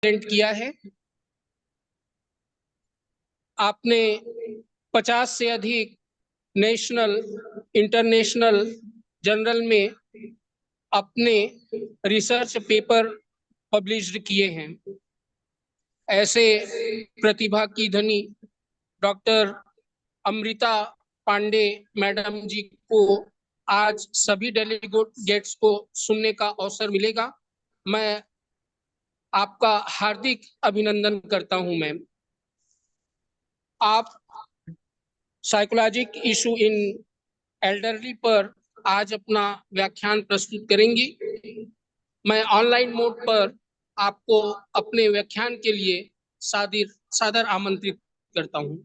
Present किया है। आपने 50 से अधिक नेशनल इंटरनेशनल जर्नल में अपने रिसर्च पेपर पब्लिश किए हैं। ऐसे प्रतिभा की धनी डॉक्टर अमृता पांडे मैडम जी को आज सभी डेलीगेट्स को सुनने का अवसर मिलेगा। मैं आपका हार्दिक अभिनंदन करता हूं मैम। आप साइकोलॉजिक इशू इन एल्डरली पर आज अपना व्याख्यान प्रस्तुत करेंगी। मैं ऑनलाइन मोड पर आपको अपने व्याख्यान के लिए सादर सादर आमंत्रित करता हूं।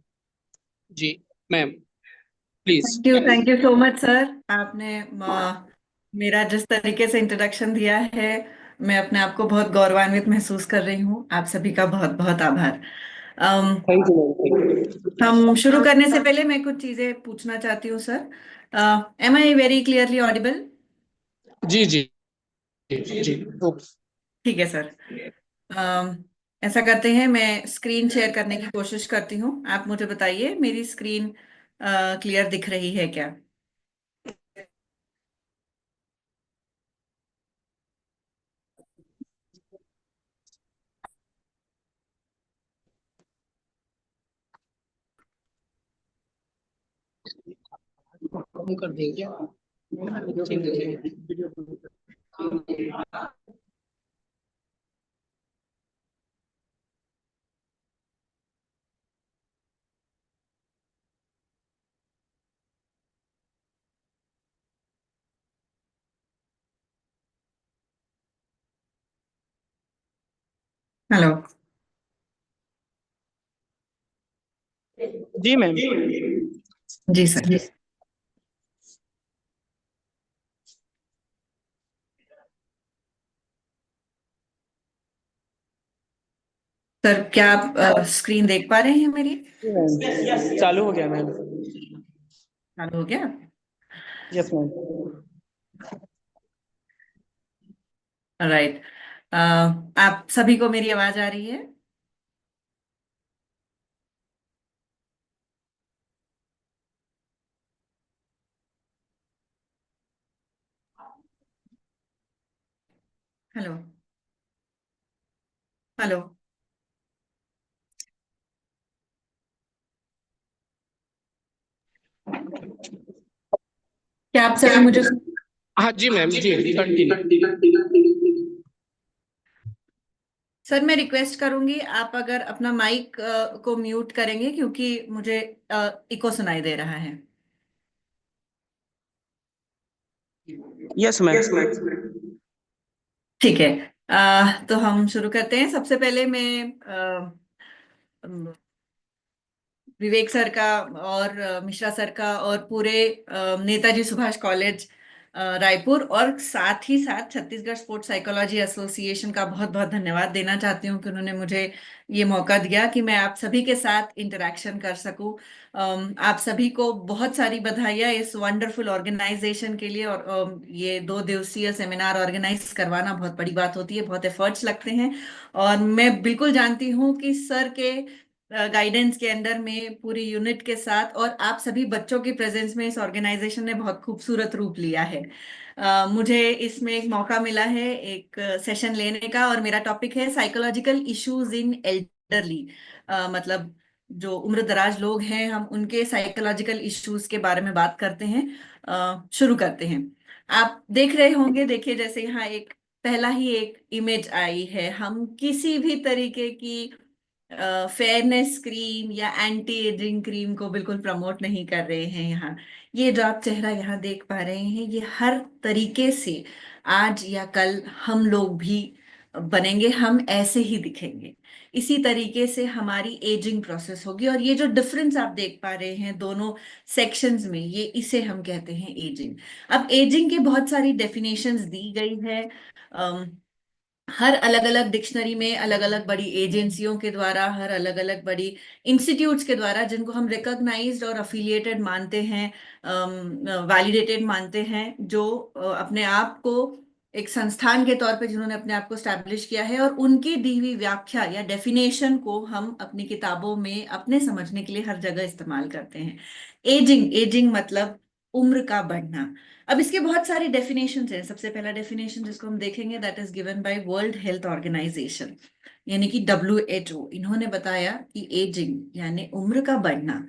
जी ma'am, please. Thank you so much sir. आपने मेरा जिस तरीके से इंट्रोडक्शन दिया है, मैं अपने आप को बहुत गौरवान्वित महसूस कर रही हूँ। आप सभी का बहुत बहुत आभार। Thank you ma'am. हम शुरू करने से पहले मैं कुछ चीजें पूछना चाहती हूँ sir. Am I very clearly audible? जी जी जी। ठीक है सर। अम, ऐसा करते हैं, मैं स्क्रीन शेयर करने की कोशिश करती हूँ। आप मुझे बताइए मेरी स्क्रीन क्लियर दिख रही है क्या? कम कर देंगे क्या? हेलो। जी मैम। जी सर। सर क्या आप स्क्रीन देख पा रहे हैं मेरी? चालू हो गया मैम। चालू हो गया? Yes ma'am. राइट। आप सभी को मेरी आवाज आ रही है? हेलो। हेलो। क्या आप सभी मुझे हाँ जी मैम, जी कंटिन्यू। सर मैं रिक्वेस्ट करूंगी, आप अगर अपना माइक को म्यूट करेंगे क्योंकि मुझे इको सुनाई दे रहा है। Yes ma'am. ठीक है। तो हम शुरू करते हैं। सबसे पहले मैं विवेक सर का और मिश्रा सर का और पूरे नेताजी सुभाष कॉलेज रायपुर और साथ ही साथ छत्तीसगढ़ स्पोर्ट्स साइकोलॉजी एसोसिएशन का बहुत बहुत धन्यवाद देना चाहती हूँ कि उन्होंने मुझे ये मौका दिया कि मैं आप सभी के साथ इंटरेक्शन कर सकूं। आप सभी को बहुत सारी बधाइयाँ इस वंडरफुल ऑर्गेनाइजेशन के लिए। और ये 2 दिवसीय सेमिनार ऑर्गेनाइज करवाना बहुत बड़ी बात होती है, बहुत एफर्ट्स लगते हैं। और मैं बिल्कुल जानती हूँ कि सर के गाइडेंस के अंडर में पूरी यूनिट के साथ और आप सभी बच्चों की प्रेजेंस में इस ऑर्गेनाइजेशन ने बहुत खूबसूरत रूप लिया है। मुझे इसमें एक मौका मिला है एक सेशन लेने का, और मेरा टॉपिक है साइकोलॉजिकल इश्यूज इन एल्डरली। मतलब जो उम्र दराज लोग हैं, हम उनके साइकोलॉजिकल इश्यूज के बारे में बात करते हैं। शुरू करते हैं। आप देख रहे होंगे, देखिए जैसे यहाँ एक पहला ही एक इमेज आई है। हम किसी भी तरीके की फेयरनेस क्रीम या एंटी एजिंग क्रीम को बिल्कुल प्रमोट नहीं कर रहे हैं यहाँ। ये जो आप चेहरा यहाँ देख पा रहे हैं, ये हर तरीके से आज या कल हम लोग भी बनेंगे, हम ऐसे ही दिखेंगे। इसी तरीके से हमारी एजिंग प्रोसेस होगी। और ये जो डिफरेंस आप देख पा रहे हैं दोनों सेक्शंस में, ये इसे हम कहते हैं एजिंग। अब एजिंग की बहुत सारी डेफिनेशंस दी गई है। हर अलग अलग डिक्शनरी में, अलग अलग बड़ी एजेंसियों के द्वारा, हर अलग अलग बड़ी इंस्टीट्यूट्स के द्वारा, जिनको हम रिकॉग्नाइज्ड और अफिलिएटेड मानते हैं, वैलिडेटेड मानते हैं, जो अपने आप को एक संस्थान के तौर पे जिन्होंने अपने आप को स्टैब्लिश किया है, और उनकी दी हुई व्याख्या या डेफिनेशन को हम अपनी किताबों में अपने समझने के लिए हर जगह इस्तेमाल करते हैं। एजिंग, एजिंग मतलब उम्र का बढ़ना। अब इसके बहुत सारी डेफिनेशंस हैं। सबसे पहला डेफिनेशन जिसको हम देखेंगे, that is given by World Health Organization, यानी कि WHO। इन्होंने बताया कि एजिंग यानी उम्र का बढ़ना,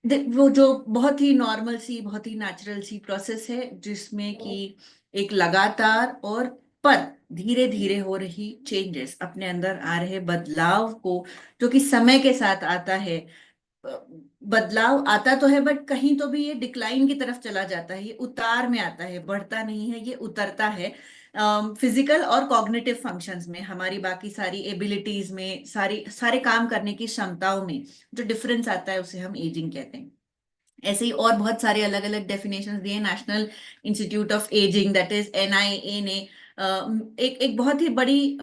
वो जो बहुत ही नॉर्मल सी, बहुत ही नेचुरल सी प्रोसेस है, जिसमें कि एक लगातार और पर धीरे धीरे हो रही चेंजेस, अपने अंदर आ रहे बदलाव को, जो कि समय के साथ आता है। बदलाव आता तो है, बट कहीं तो भी ये डिक्लाइन की तरफ चला जाता है, ये उतार में आता है, बढ़ता नहीं है, ये उतरता है। फिजिकल और कॉग्निटिव फंक्शंस में, हमारी बाकी सारी एबिलिटीज में, सारे काम करने की क्षमताओं में जो डिफरेंस आता है, उसे हम एजिंग कहते हैं। ऐसे ही और बहुत सारे अलग अलग डेफिनेशंस दिए। National institute of ageing, that is NIA ने एक एक बहुत ही बड़ी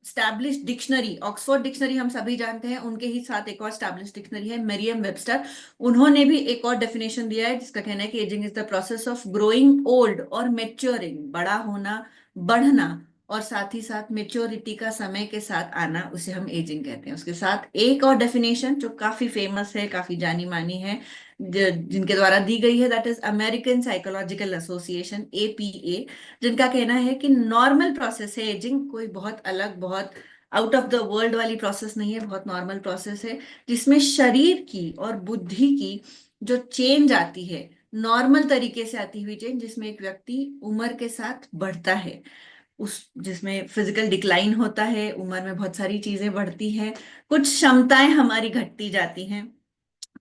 स्टैब्लिश डिक्शनरी, ऑक्सफोर्ड डिक्शनरी हम सभी जानते हैं, उनके ही साथ एक और स्टैब्लिश डिक्शनरी है, मेरियम वेबस्टर। उन्होंने भी एक और डेफिनेशन दिया है, जिसका कहना है कि ageing is the process of growing old और मेच्योरिंग, बड़ा होना, बढ़ना, और साथ ही साथ मेच्योरिटी का समय के साथ आना, उसे हम एजिंग कहते हैं। उसके साथ एक और डेफिनेशन जो काफी फेमस है, काफी जानी मानी है, जिनके द्वारा दी गई है, that is American psychological association, APA, जिनका कहना है कि नॉर्मल प्रोसेस है एजिंग, कोई बहुत अलग, बहुत आउट ऑफ द वर्ल्ड वाली प्रोसेस नहीं है, बहुत नॉर्मल प्रोसेस है, जिसमें शरीर की और बुद्धि की जो चेंज आती है, नॉर्मल तरीके से आती हुई चेंज, जिसमें एक व्यक्ति उम्र के साथ बढ़ता है, उस जिसमें फिजिकल डिक्लाइन होता है, उम्र में बहुत सारी चीजें बढ़ती हैं, कुछ क्षमताएं हमारी घटती जाती हैं,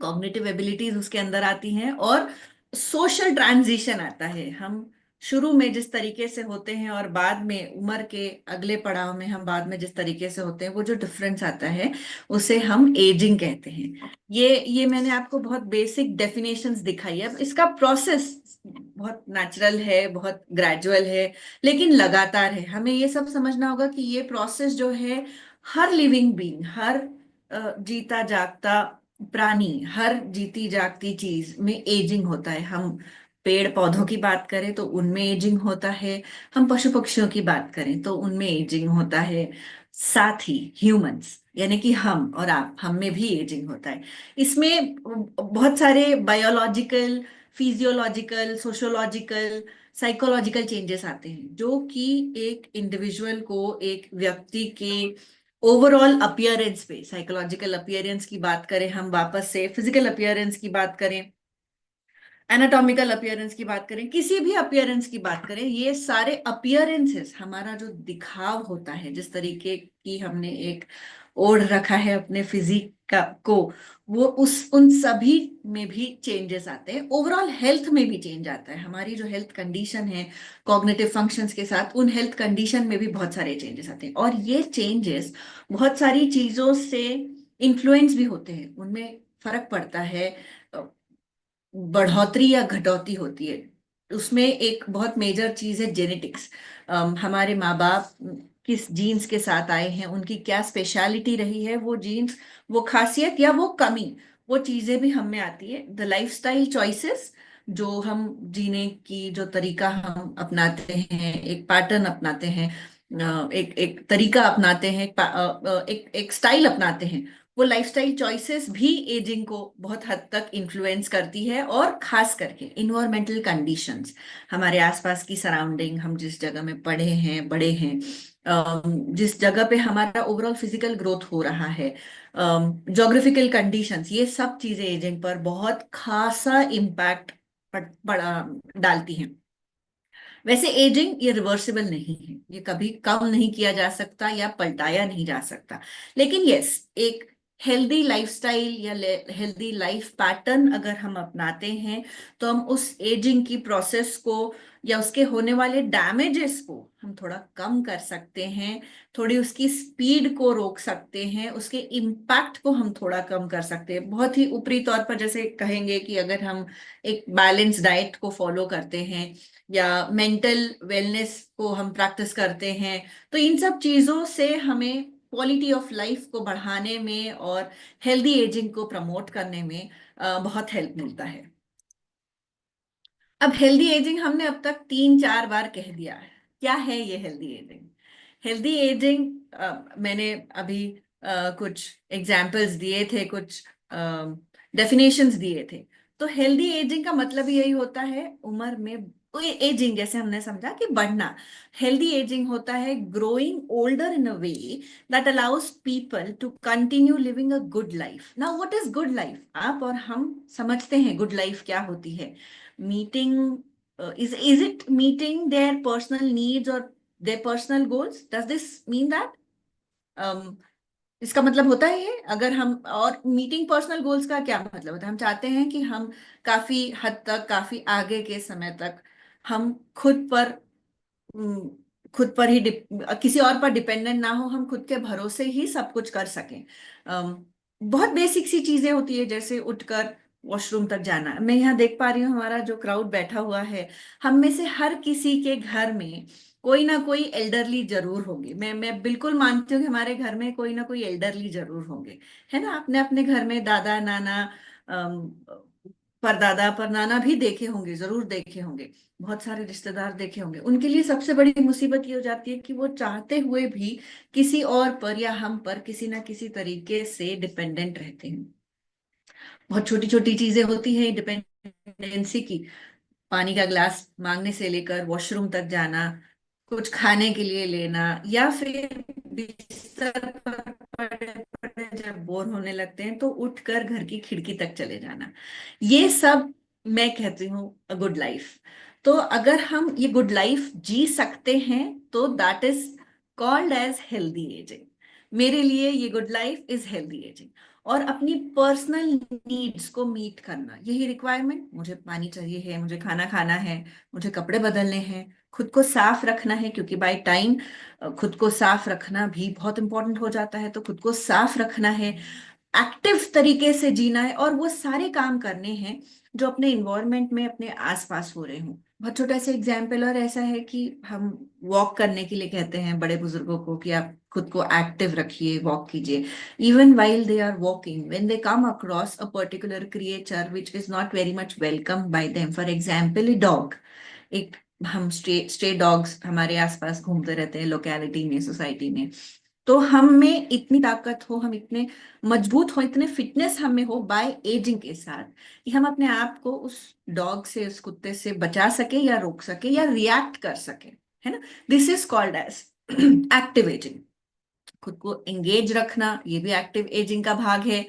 कॉग्निटिव एबिलिटीज उसके अंदर आती हैं, और सोशल ट्रांजिशन आता है। हम शुरू में जिस तरीके से होते हैं और बाद में उम्र के अगले पड़ाव में हम बाद में जिस तरीके से होते हैं, वो जो डिफरेंस आता है, उसे हम एजिंग कहते हैं। ये मैंने आपको बहुत बेसिक डेफिनेशंस दिखाई है। अब इसका प्रोसेस बहुत नेचुरल है, बहुत ग्रेजुअल है, लेकिन लगातार है। हमें ये सब समझना होगा कि ये प्रोसेस जो है, हर लिविंग बीइंग, हर जीता जागता प्राणी, हर जीती जागती चीज में एजिंग होता है। हम पेड़ पौधों की बात करें तो उनमें एजिंग होता है, हम पशु पक्षियों की बात करें तो उनमें एजिंग होता है, साथ ही ह्यूमंस यानी कि हम और आप, हम में भी एजिंग होता है। इसमें बहुत सारे biological, physiological, sociological, psychological changes आते हैं, जो कि एक इंडिविजुअल को, एक व्यक्ति के ओवरऑल अपीयरेंस पे, साइकोलॉजिकल अपीयरेंस की बात करें, हम वापस से फिजिकल अपीयरेंस की बात करें, एनाटॉमिकल अपीयरेंस की बात करें, किसी भी अपीयरेंस की बात करें, ये सारे अपीयरेंसेस, हमारा जो दिखाव होता है, जिस तरीके की हमने एक ओढ़ रखा है अपने फिजिक का को, वो उन सभी में भी चेंजेस आते हैं। ओवरऑल हेल्थ में भी चेंज आता है। हमारी जो हेल्थ कंडीशन है, कॉग्निटिव फंक्शंस के साथ, उन हेल्थ कंडीशन में भी बहुत सारे चेंजेस आते हैं, और ये चेंजेस बहुत सारी चीजों से इन्फ्लुएंस भी होते हैं, उनमें फर्क पड़ता है, बढ़ोतरी या घटौती होती है। उसमें एक बहुत मेजर चीज है जेनेटिक्स। हमारे माँ बाप किस जीन्स के साथ आए हैं, उनकी क्या स्पेशलिटी रही है, वो जीन्स, वो खासियत या वो कमी, वो चीजें भी हम में आती है। द लाइफस्टाइल चॉइसेस, जो हम जीने की जो तरीका हम अपनाते हैं, एक पैटर्न अपनाते हैं, एक एक तरीका अपनाते हैं, एक स्टाइल अपनाते हैं, वो लाइफस्टाइल चॉइसेस भी एजिंग को बहुत हद तक इन्फ्लुएंस करती है। और खास करके इन्वायरमेंटल कंडीशंस, हमारे आसपास की सराउंडिंग, हम जिस जगह में पढ़े हैं, बड़े हैं, जिस जगह पे हमारा ओवरऑल फिजिकल ग्रोथ हो रहा है, जोग्राफिकल कंडीशंस, ये सब चीजें एजिंग पर बहुत खासा इम्पैक्ट डालती हैं। वैसे एजिंग ये रिवर्सिबल नहीं है, ये कभी कम नहीं किया जा सकता या पलटाया नहीं जा सकता, लेकिन यस, एक हेल्दी लाइफस्टाइल या हेल्दी लाइफ पैटर्न अगर हम अपनाते हैं, तो हम उस एजिंग की प्रोसेस को या उसके होने वाले डैमेजेस को हम थोड़ा कम कर सकते हैं, थोड़ी उसकी स्पीड को रोक सकते हैं, उसके इम्पैक्ट को हम थोड़ा कम कर सकते हैं। बहुत ही ऊपरी तौर पर जैसे कहेंगे कि अगर हम एक बैलेंस डाइट को फॉलो करते हैं, या मेंटल वेलनेस को हम प्रैक्टिस करते हैं, तो इन सब चीजों से हमें क्वालिटी ऑफ लाइफ को बढ़ाने में और हेल्दी एजिंग को प्रमोट करने में बहुत हेल्प मिलता है। अब हेल्दी एजिंग हमने अब तक 3-4 बार कह दिया है, क्या है ये हेल्दी एजिंग? हेल्दी एजिंग, मैंने अभी कुछ एग्जाम्पल्स दिए थे, कुछ डेफिनेशंस दिए थे। तो हेल्दी एजिंग का मतलब यही होता है उम्र में, एजिंग जैसे हमने समझा कि बढ़ना। हेल्दी एजिंग होता है growing older in a way that allows people to continue living a good life. Now what is good life? आप और हम समझते हैं गुड लाइफ क्या होती है। Meeting, is it meeting their personal needs or their personal goals? Does this mean that? इसका मतलब होता है ये, अगर हम, और मीटिंग पर्सनल गोल्स का क्या मतलब होता है? हम चाहते हैं कि हम काफी हद तक, काफी आगे के समय तक हम खुद पर, हम्म, खुद पर ही किसी और पर डिपेंडेंट ना हो, हम खुद के भरोसे ही सब कुछ कर सकें। बहुत बेसिक सी चीजें होती है, जैसे उठकर वॉशरूम तक जाना। मैं यहाँ देख पा रही हूँ हमारा जो क्राउड बैठा हुआ है, हम में से हर किसी के घर में कोई ना कोई एल्डरली जरूर होंगे। मैं बिल्कुल मानती हूँ कि हमारे घर में कोई ना कोई एल्डरली जरूर होंगे, है ना? आपने अपने घर में दादा नाना, परदादा परनाना भी देखे होंगे, जरूर देखे होंगे। बहुत सारे रिश्तेदार देखे होंगे। उनके लिए सबसे बड़ी मुसीबत ये हो जाती है कि वो चाहते हुए भी किसी और पर या हम पर किसी ना किसी तरीके से डिपेंडेंट रहते हैं। बहुत छोटी छोटी चीजें होती हैं डिपेंडेंसी की, पानी का ग्लास मांगने से लेकर वॉशरूम तक जाना, कुछ खाने के लिए लेना, या फिर बिस्तर पर पड़े पड़े जब बोर होने लगते हैं तो उठकर घर की खिड़की तक चले जाना। ये सब मैं कहती हूँ अ गुड लाइफ। तो अगर हम ये गुड लाइफ जी सकते हैं तो that is called as healthy ageing. मेरे लिए ये good life is healthy ageing. और अपनी पर्सनल नीड्स को मीट करना, यही रिक्वायरमेंट, मुझे पानी चाहिए है, मुझे खाना खाना है, मुझे कपड़े बदलने हैं, खुद को साफ रखना है, क्योंकि बाय टाइम खुद को साफ रखना भी बहुत इंपॉर्टेंट हो जाता है। तो खुद को साफ रखना है, एक्टिव तरीके से जीना है, और वो सारे काम करने हैं जो अपने इन्वायरमेंट में अपने आसपास हो रहे हों। बहुत छोटा सा एग्जाम्पल और ऐसा है कि हम वॉक करने के लिए कहते हैं बड़े बुजुर्गों को कि आप खुद को एक्टिव रखिए, वॉक कीजिए। Even while they are walking, when they come across a particular creature which is not very much welcomed by them, for example a dog, एक, हम स्ट्रे डॉग्स हमारे आसपास घूमते रहते हैं लोकेलिटी में, सोसाइटी में। तो हम में इतनी ताकत हो, हम इतने मजबूत हो, इतने फिटनेस हम में हो बाय एजिंग के साथ, कि हम अपने आप को उस डॉग से, उस कुत्ते से बचा सके या रोक सके या रिएक्ट कर सके, है ना? This is called as active ageing. खुद को एंगेज रखना, ये भी एक्टिव एजिंग का भाग है।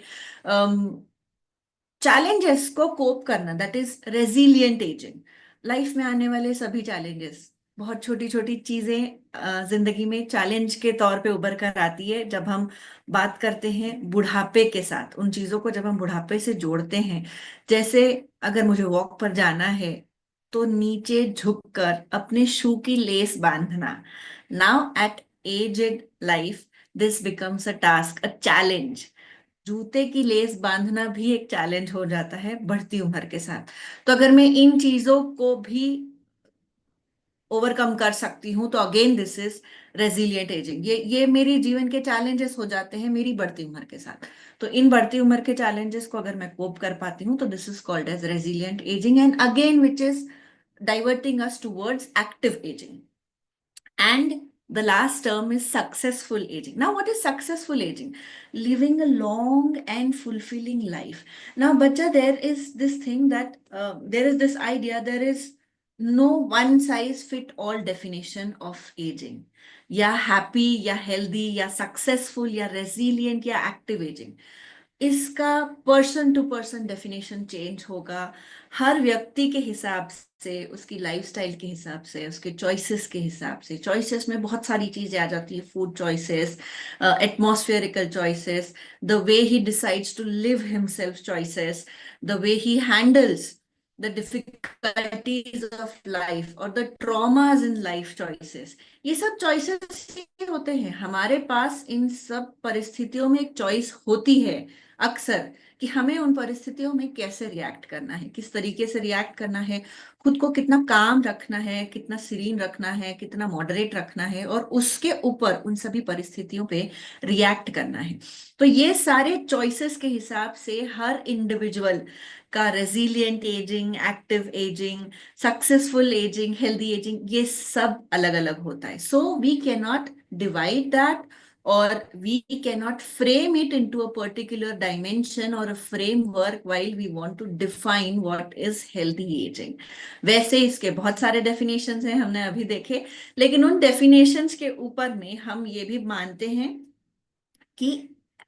चैलेंजेस को कोप करना, that is resilient ageing. Life में आने वाले सभी चैलेंजेस, बहुत छोटी छोटी चीजें जिंदगी में चैलेंज के तौर पे उभर कर आती है जब हम बात करते हैं बुढ़ापे के साथ। उन चीजों को जब हम बुढ़ापे से जोड़ते हैं, जैसे अगर मुझे वॉक पर जाना है तो नीचे झुककर अपने शू की लेस बांधना। Now at aged life this becomes a task, a challenge. जूते की लेस बांधना भी एक चैलेंज हो जाता है बढ़ती उम्र के साथ। तो अगर मैं इन चीजों को भी ओवरकम कर सकती हूँ तो again this is resilient ageing. ये मेरे जीवन के चैलेंजेस हो जाते हैं मेरी बढ़ती उम्र के साथ। तो इन बढ़ती उम्र के चैलेंजेस को अगर मैं कोप कर पाती हूँ तो this is called as resilient ageing, and again which is diverting us towards active aging. And the last term is successful aging. Now, what is successful aging? Living a long and fulfilling life. Now, bacha, there is this thing that there is this idea, there is no one size fit all definition of aging. या happy, या healthy, या successful, या resilient, या active aging. इसका person to person definition change होगा, हर व्यक्ति के हिसाब से, उसकी लाइफस्टाइल के हिसाब से, उसके चॉइसेस के हिसाब से। चॉइसेस में बहुत सारी चीजें आ जाती है, food choices, atmospherical choices, the way he decides to live himself choices, the way he handles the difficulties of life और the traumas in life choices. ये सब चॉइसेस होते हैं हमारे पास। इन सब परिस्थितियों में एक चॉइस होती है, अक्सर कि हमें उन परिस्थितियों में कैसे रिएक्ट करना है, किस तरीके से रिएक्ट करना है, खुद को कितना काम रखना है, कितना सीरीन रखना है, कितना मॉडरेट रखना है, और उसके ऊपर उन सभी परिस्थितियों पे रिएक्ट करना है। तो ये सारे चॉइसेस के हिसाब से हर इंडिविजुअल का resilient ageing, active ageing, successful ageing, healthy ageing, ये सब अलग अलग होता है। So we can not divide that, or we cannot frame it into a particular dimension or a framework while we want to define what is healthy aging. वैसे इसके बहुत सारे definitions हैं, हमने अभी देखे, लेकिन उन definitions के ऊपर में हम ये भी मानते हैं कि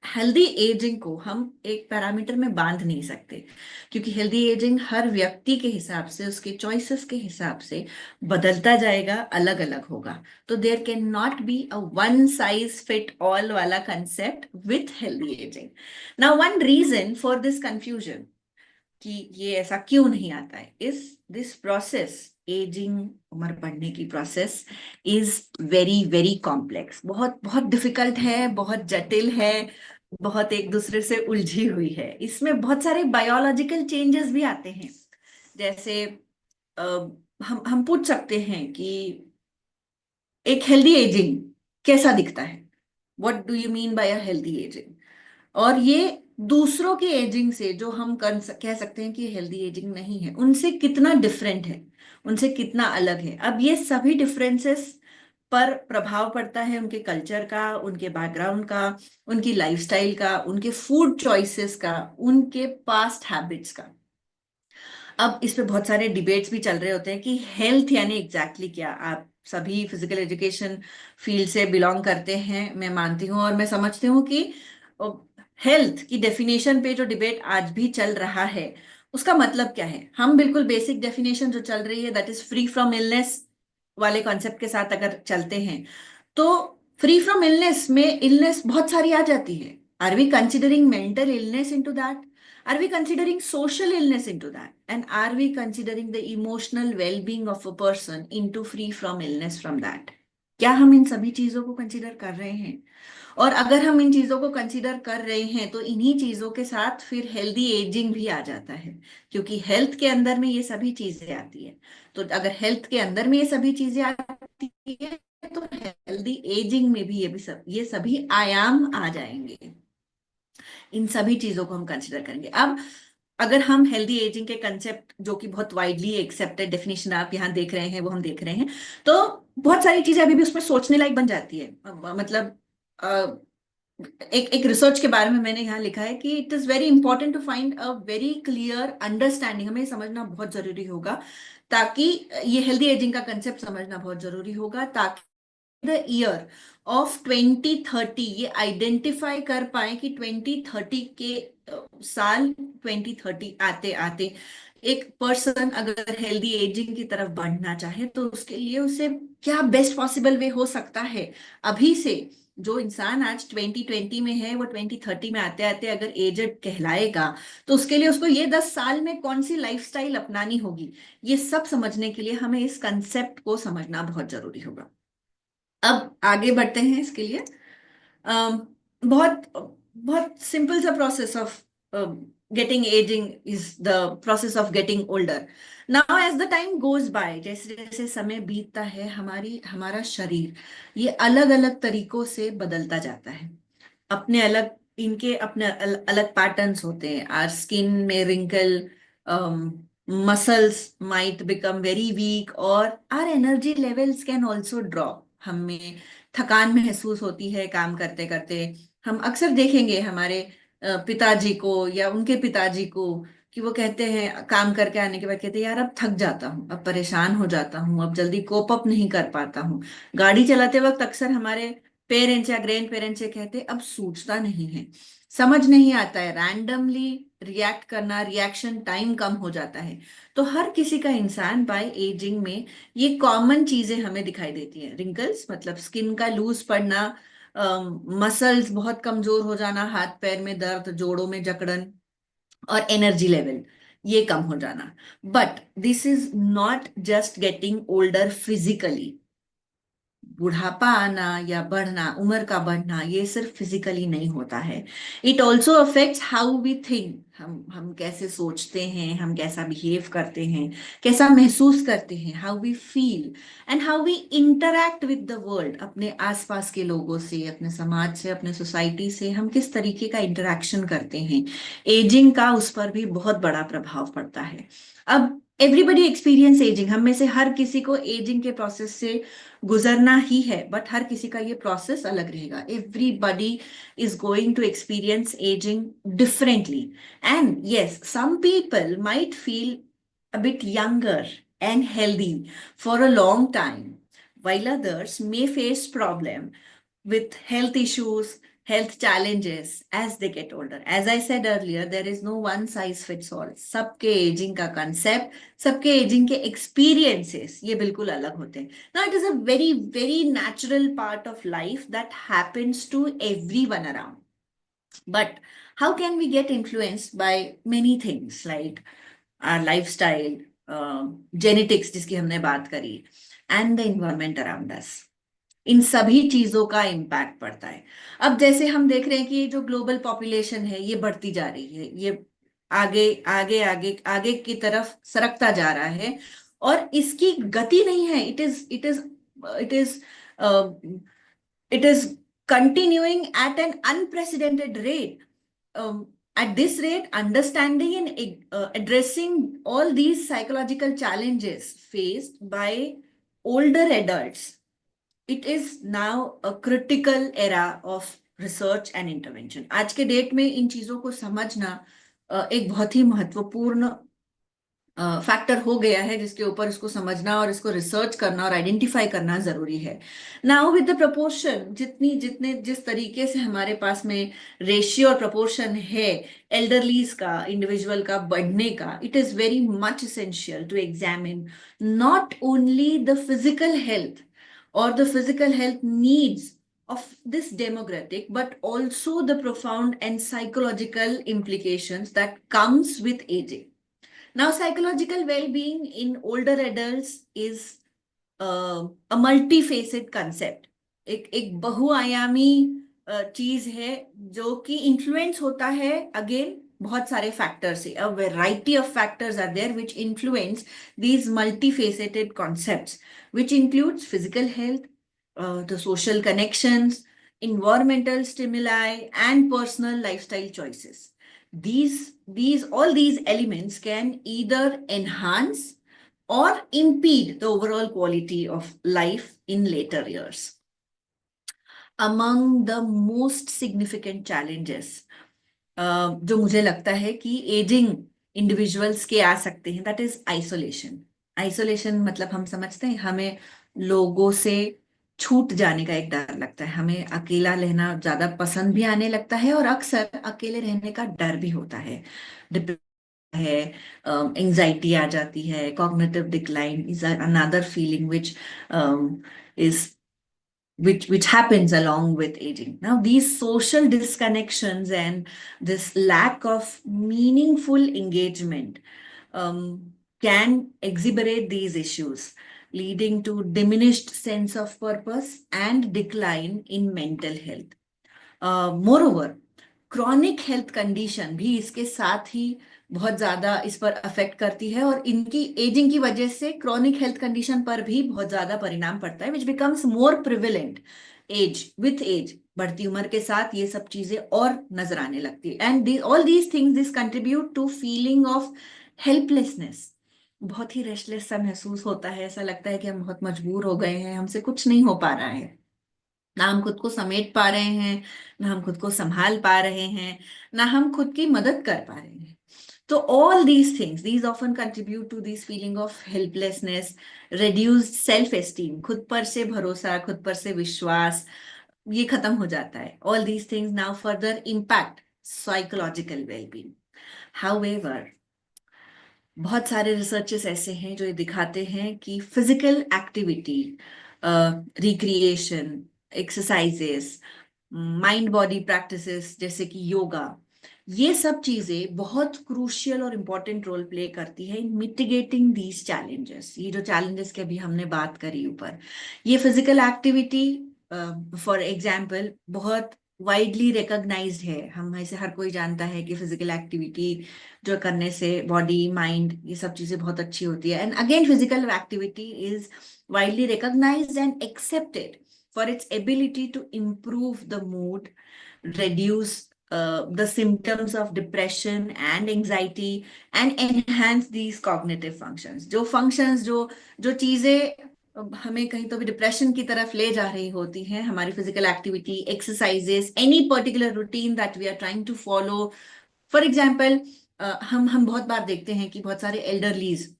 हेल्दी एजिंग को हम एक पैरामीटर में बांध नहीं सकते, क्योंकि हेल्दी एजिंग हर व्यक्ति के हिसाब से, उसके चॉइसेस के हिसाब से बदलता जाएगा, अलग अलग होगा। तो there can not be a one size fit all वाला concept with healthy ageing. Now one reason for this confusion कि ये ऐसा क्यों नहीं आता है, इज दिस प्रोसेस, एजिंग, उम्र बढ़ने की process is very very complex, बहुत बहुत डिफिकल्ट है, बहुत जटिल है, बहुत एक दूसरे से उलझी हुई है। इसमें बहुत सारे बायोलॉजिकल चेंजेस भी आते हैं। जैसे हम पूछ सकते हैं कि एक हेल्दी एजिंग कैसा दिखता है, what do you mean by a healthy ageing, और ये दूसरों के एजिंग से, जो हम कह सकते हैं कि हेल्दी एजिंग नहीं है, उनसे कितना डिफरेंट है, उनसे कितना अलग है। अब ये सभी डिफरेंसेस पर प्रभाव पड़ता है उनके कल्चर का, उनके बैकग्राउंड का, उनकी लाइफस्टाइल का, उनके फूड चॉइसेस का, उनके पास्ट हैबिट्स का। अब इस पे बहुत सारे डिबेट्स भी चल रहे होते हैं कि हेल्थ यानी एग्जैक्टली क्या। आप सभी फिजिकल एजुकेशन फील्ड से बिलोंग करते हैं, मैं मानती हूँ और मैं समझती हूँ कि हेल्थ की डेफिनेशन पे जो डिबेट आज भी चल रहा है, उसका मतलब क्या है। हम बिल्कुल बेसिक डेफिनेशन जो चल रही है, that is free from illness वाले कॉन्सेप्ट के साथ अगर चलते हैं, तो फ्री फ्रॉम इलनेस में इलनेस बहुत सारी आ जाती है। Are we considering mental illness into that? Are we considering social illness into that? And are we considering the emotional well-being of a person into free from illness from that? क्या हम इन सभी चीजों को कंसीडर कर रहे हैं? और अगर हम इन चीजों को कंसीडर कर रहे हैं, तो इन्हीं चीजों के साथ फिर हेल्दी एजिंग भी आ जाता है, क्योंकि हेल्थ के अंदर में ये सभी चीजें आती है। तो अगर हेल्थ के अंदर में ये सभी चीजें आती है, तो हेल्दी एजिंग में भी ये सभी आयाम आ जाएंगे। इन सभी चीजों को हम कंसिडर करेंगे। अब अगर हम हेल्दी एजिंग के कंसेप्ट, जो कि बहुत वाइडली एक्सेप्टेड डेफिनेशन आप यहाँ देख रहे हैं, वो हम देख रहे हैं, तो बहुत सारी चीजें अभी भी उसमें सोचने लायक बन जाती है। मतलब एक एक रिसर्च के बारे में मैंने यहाँ लिखा है कि it is very important to find a very clear understanding. हमें समझना बहुत जरूरी होगा, ताकि ये हेल्दी एजिंग का कंसेप्ट समझना बहुत जरूरी होगा, ताकि द ईयर ऑफ 2030 ये आइडेंटिफाई कर पाए कि 2030 के साल 2030 आते आते एक पर्सन अगर हेल्दी एजिंग की तरफ बढ़ना चाहे, तो उसके लिए उसे क्या बेस्ट पॉसिबल वे हो सकता है। अभी से जो इंसान आज 2020 में है, वो 2030 में आते आते अगर एजेड कहलाएगा, तो उसके लिए उसको ये 10 साल में कौन सी लाइफस्टाइल अपनानी होगी, ये सब समझने के लिए हमें इस कंसेप्ट को समझना बहुत जरूरी होगा। अब आगे बढ़ते हैं इसके लिए। बहुत बहुत सिंपल सा process of getting ageing is the process of getting older. Now as the time goes by, जैसे जैसे समय बीतता है, हमारा शरीर ये अलग अलग तरीकों से बदलता जाता है। अपने अलग इनके अपने अलग पैटर्न्स होते हैं। आर स्किन में wrinkle, muscles might become very weak, और our energy levels can also drop. हमें थकान महसूस होती है काम करते करते। हम अक्सर देखेंगे हमारे पिताजी को या उनके पिताजी को, कि वो कहते हैं काम करके आने के बाद, कहते हैं यार अब थक जाता हूँ, अब परेशान हो जाता हूँ, अब जल्दी कोप अप नहीं कर पाता हूँ। गाड़ी चलाते वक्त अक्सर हमारे पेरेंट्स या ग्रैंड पेरेंट्स ये कहते अब सूझता नहीं है, समझ नहीं आता है, रैंडमली रिएक्ट करना, रिएक्शन टाइम कम हो जाता है। तो हर किसी का, इंसान बाय एजिंग में ये कॉमन चीजें हमें दिखाई देती हैं। रिंकल्स मतलब स्किन का लूज पड़ना, मसल्स बहुत कमजोर हो जाना, हाथ पैर में दर्द, जोड़ों में जकड़न, और एनर्जी लेवल ये कम हो जाना। But this is not just getting older physically, बुढ़ापा आना या बढ़ना, उम्र का बढ़ना, ये सिर्फ फिजिकली नहीं होता है। It also affects how we think, हम कैसे सोचते हैं, हम कैसा बिहेव करते हैं, कैसा महसूस करते हैं, how we feel and how we interact with the world. अपने आसपास के लोगों से, अपने समाज से, अपने सोसाइटी से हम किस तरीके का इंटरेक्शन करते हैं, एजिंग का उस पर भी बहुत बड़ा प्रभाव पड़ता है। अब एवरीबडी एक्सपीरियंस एजिंग, हम में से हर किसी को एजिंग के प्रोसेस से गुजरना ही है, बट हर किसी का ये प्रोसेस अलग रहेगा। Everybody is going to experience ageing differently, and yes, some people might feel a bit younger and healthy for a long time, while others may face problem with health issues, health challenges as they get older. As I said earlier, there is no one size fits all. सबके ageing का concept, सबके ageing के experiences ये बिल्कुल अलग होते हैं. Now it is a very very natural part of life that happens to everyone around. But how can we get influenced by many things like our lifestyle, genetics जिसकी हमने बात करी, and the environment around us. इन सभी चीजों का impact पड़ता है. अब जैसे हम देख रहे हैं कि जो ग्लोबल पॉपुलेशन है ये बढ़ती जा रही है, ये आगे आगे आगे आगे की तरफ सरकता जा रहा है, और इसकी गति नहीं है. It is it is continuing at an unprecedented rate. At this rate, understanding and addressing all these psychological challenges faced by older adults, it is now a critical era of research and intervention. आज के date में इन चीजों को समझना एक बहुत ही महत्वपूर्ण factor हो गया है, जिसके ऊपर इसको समझना और इसको रिसर्च करना और आइडेंटिफाई करना जरूरी है. नाउ विद द प्रपोर्शन, जिस तरीके से हमारे पास में रेशियो और प्रपोर्शन है एल्डरलीज का, इंडिविजुअल का बढ़ने का, it is very much essential to examine not only the physical health or the physical health needs of this demographic, but also the profound and psychological implications that comes with aging. Now, psychological well-being in older adults is a multifaceted concept. एक बहुआयामी चीज है जो कि influence होता है again बहुत सारे फैक्टर से. A variety of factors are there which influence these multifaceted concepts, which includes physical health, the social connections, environmental stimuli, and personal lifestyle choices. All these elements can either enhance or impede the overall quality of life in later years. Among the most significant challenges जो मुझे लगता है कि ageing individuals के आ सकते हैं, that is isolation. Isolation मतलब हम समझते हैं हमें लोगों से छूट जाने का एक डर लगता है, हमें अकेला रहना ज्यादा पसंद भी आने लगता है, और अक्सर अकेले रहने का डर भी होता है. है, एंजाइटी आ जाती है, cognitive decline is another feeling is which happens along with aging. Now, these social disconnections and this lack of meaningful engagement can exacerbate these issues, leading to diminished sense of purpose and decline in mental health. Moreover, chronic health condition भी इसके साथ ही बहुत ज्यादा इस पर affect करती है, और इनकी एजिंग की वजह से क्रॉनिक हेल्थ कंडीशन पर भी बहुत ज्यादा परिणाम पड़ता है, which becomes more prevalent as with age. बढ़ती उम्र के साथ ये सब चीजें और नजर आने लगती है. And all these things this contribute to feeling of helplessness. बहुत ही रेस्टलेस सा महसूस होता है, ऐसा लगता है कि हम बहुत मजबूर हो गए हैं, हमसे कुछ नहीं हो पा रहा है, ना हम खुद को समेट पा रहे हैं, ना हम खुद को संभाल पा रहे हैं, ना हम खुद की मदद कर पा रहे हैं. तो all these things, these often contribute to this feeling of helplessness, reduced self-esteem, खुद पर से भरोसा, खुद पर से विश्वास, ये खत्म हो जाता है. All these things now further impact psychological well-being. However, बहुत सारे रिसर्चेस ऐसे हैं जो ये दिखाते हैं कि physical activity, recreation, exercises, mind body practices जैसे कि योगा, ये सब चीजें बहुत क्रूशियल और इम्पोर्टेंट रोल प्ले करती है इन मिटिगेटिंग दीज चैलेंजेस। ये जो चैलेंजेस की अभी हमने बात करी ऊपर, ये फिजिकल एक्टिविटी फॉर एग्जाम्पल बहुत वाइडली रिकॉग्नाइज्ड है। हम में से हर कोई जानता है कि फिजिकल एक्टिविटी जो करने से बॉडी माइंड ये सब चीजें बहुत अच्छी होती है। And again physical activity is widely recognised and accepted for its ability to improve the mood, reduce the symptoms of depression and anxiety, and enhance these cognitive functions। जो functions जो चीजें हमें कहीं तो भी डिप्रेशन की तरफ ले जा रही होती हैं, हमारी physical activity, exercises, any particular routine that we are trying to follow. For example, हम बहुत बार देखते हैं कि बहुत सारे एल्डरलीज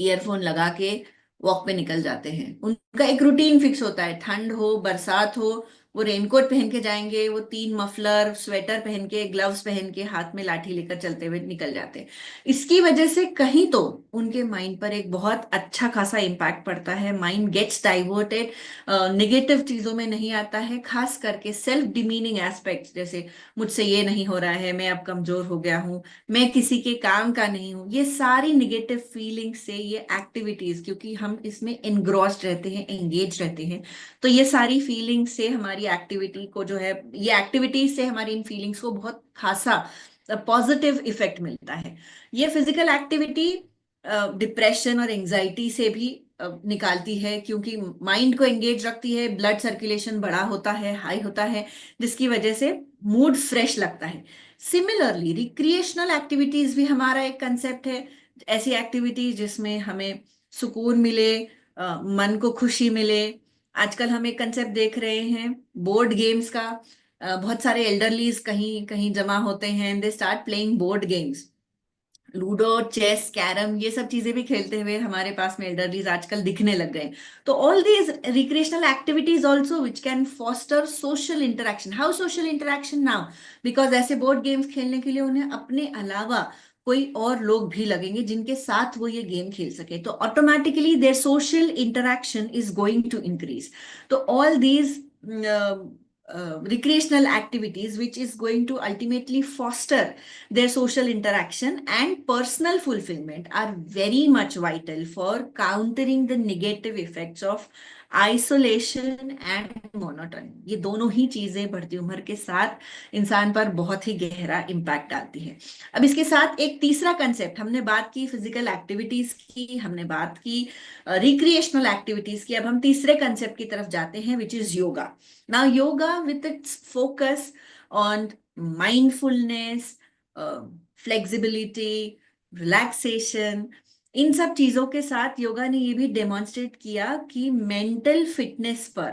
ईयरफोन लगा के वॉक पे निकल जाते हैं। उनका एक रूटीन फिक्स होता है, ठंड हो बरसात हो वो रेनकोट पहन के जाएंगे, वो 3 मफलर स्वेटर पहन के ग्लव्स पहन के हाथ में लाठी लेकर चलते हुए निकल जाते हैं। इसकी वजह से कहीं तो उनके माइंड पर एक बहुत अच्छा खासा इम्पैक्ट पड़ता है। माइंड गेट्स डाइवर्टेड, निगेटिव चीजों में नहीं आता है, खास करके सेल्फ डिमीनिंग एस्पेक्ट्स जैसे मुझसे ये नहीं हो रहा है, मैं अब कमजोर हो गया हूँ, मैं किसी के काम का नहीं हूं, ये सारी निगेटिव फीलिंग से ये एक्टिविटीज, क्योंकि हम इसमें एनग्रॉस्ड रहते हैं, एंगेज रहते हैं, तो ये सारी फीलिंग से हमारी एक्टिविटी को जो है, ये एक्टिविटीज से हमारी इन फीलिंग्स को बहुत खासा पॉजिटिव इफेक्ट मिलता है। ये फिजिकल एक्टिविटी डिप्रेशन और एंजाइटी से भी निकालती है, क्योंकि माइंड को एंगेज रखती है, ब्लड सर्कुलेशन बड़ा होता है, हाई होता है, जिसकी वजह से मूड फ्रेश लगता है। सिमिलरली रिक्रिएशनल एक्टिविटीज भी हमारा एक कंसेप्ट है। ऐसी एक्टिविटीज जिसमें हमें सुकून मिले, मन को खुशी मिले। आजकल हम एक कंसेप्ट देख रहे हैं बोर्ड गेम्स का। बहुत सारे एल्डरलीज कहीं कहीं जमा होते हैं, they start playing board games, ludo, chess, carrom, ये सब चीजें भी खेलते हुए हमारे पास में एल्डरलीज आजकल दिखने लग गए। तो all these recreational activities also which can foster social interaction. How social interaction now? Because ऐसे बोर्ड गेम्स खेलने के लिए उन्हें अपने अलावा कोई और लोग भी लगेंगे जिनके साथ वो ये गेम खेल सके, तो automatically their social interaction is going to increase. तो all these recreational activities which is going to ultimately foster their social interaction and personal fulfillment are very much vital for countering the negative effects of isolation and monotony। ये दोनों ही चीजें बढ़ती उम्र के साथ इंसान पर बहुत ही गहरा इम्पैक्ट डालती है। अब इसके साथ एक तीसरा कंसेप्ट, हमने बात की फिजिकल एक्टिविटीज की, हमने बात की रिक्रिएशनल एक्टिविटीज की, अब हम तीसरे कंसेप्ट की तरफ जाते हैं which is yoga. Now, yoga, with its focus on mindfulness, flexibility, relaxation, इन सब चीजों के साथ योगा ने ये भी डेमोन्स्ट्रेट किया कि मेंटल फिटनेस पर,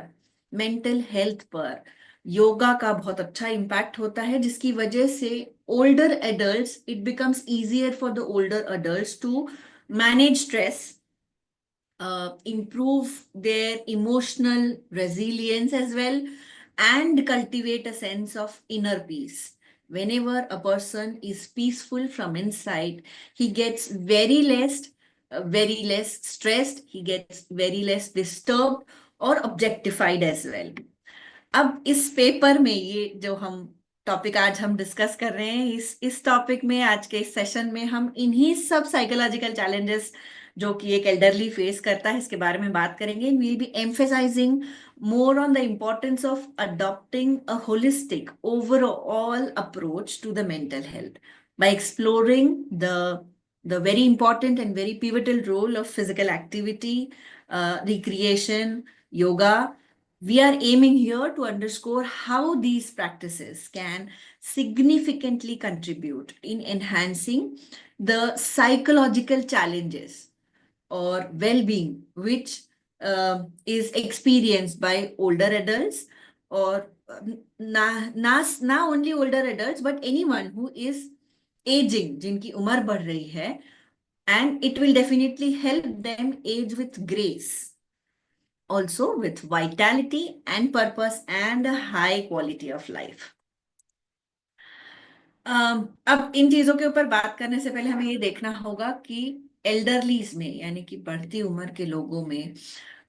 मेंटल हेल्थ पर योगा का बहुत अच्छा इम्पैक्ट होता है, जिसकी वजह से older adults, it becomes easier for the older adults to manage stress, improve their emotional resilience as well, and cultivate a sense of inner peace. Whenever a person is peaceful from inside, he gets very less stressed, he gets very less disturbed or objectified as well. अब इस paper में ये जो हम topic आज हम discuss कर रहे हैं, इस टॉपिक में आज के इस सेशन में हम इन्हीं सब साइकोलॉजिकल चैलेंजेस जो कि एक एल्डरली फेस करता है इसके बारे में बात करेंगे। We'll be emphasising more on the importance of adopting a holistic overall approach to the mental health by exploring the very important and very pivotal role of physical activity, recreation, yoga. We are aiming here to underscore how these practices can significantly contribute in enhancing the psychological challenges or well-being which is experienced by older adults, or not only older adults but anyone who is aging, जिनकी उम्र बढ़ रही है, and it will definitely help them age with grace, also with vitality and purpose and a high quality of life. अब इन चीजों के ऊपर बात करने से पहले हमें ये देखना होगा कि एल्डरलीज में, यानी कि बढ़ती उम्र के लोगों में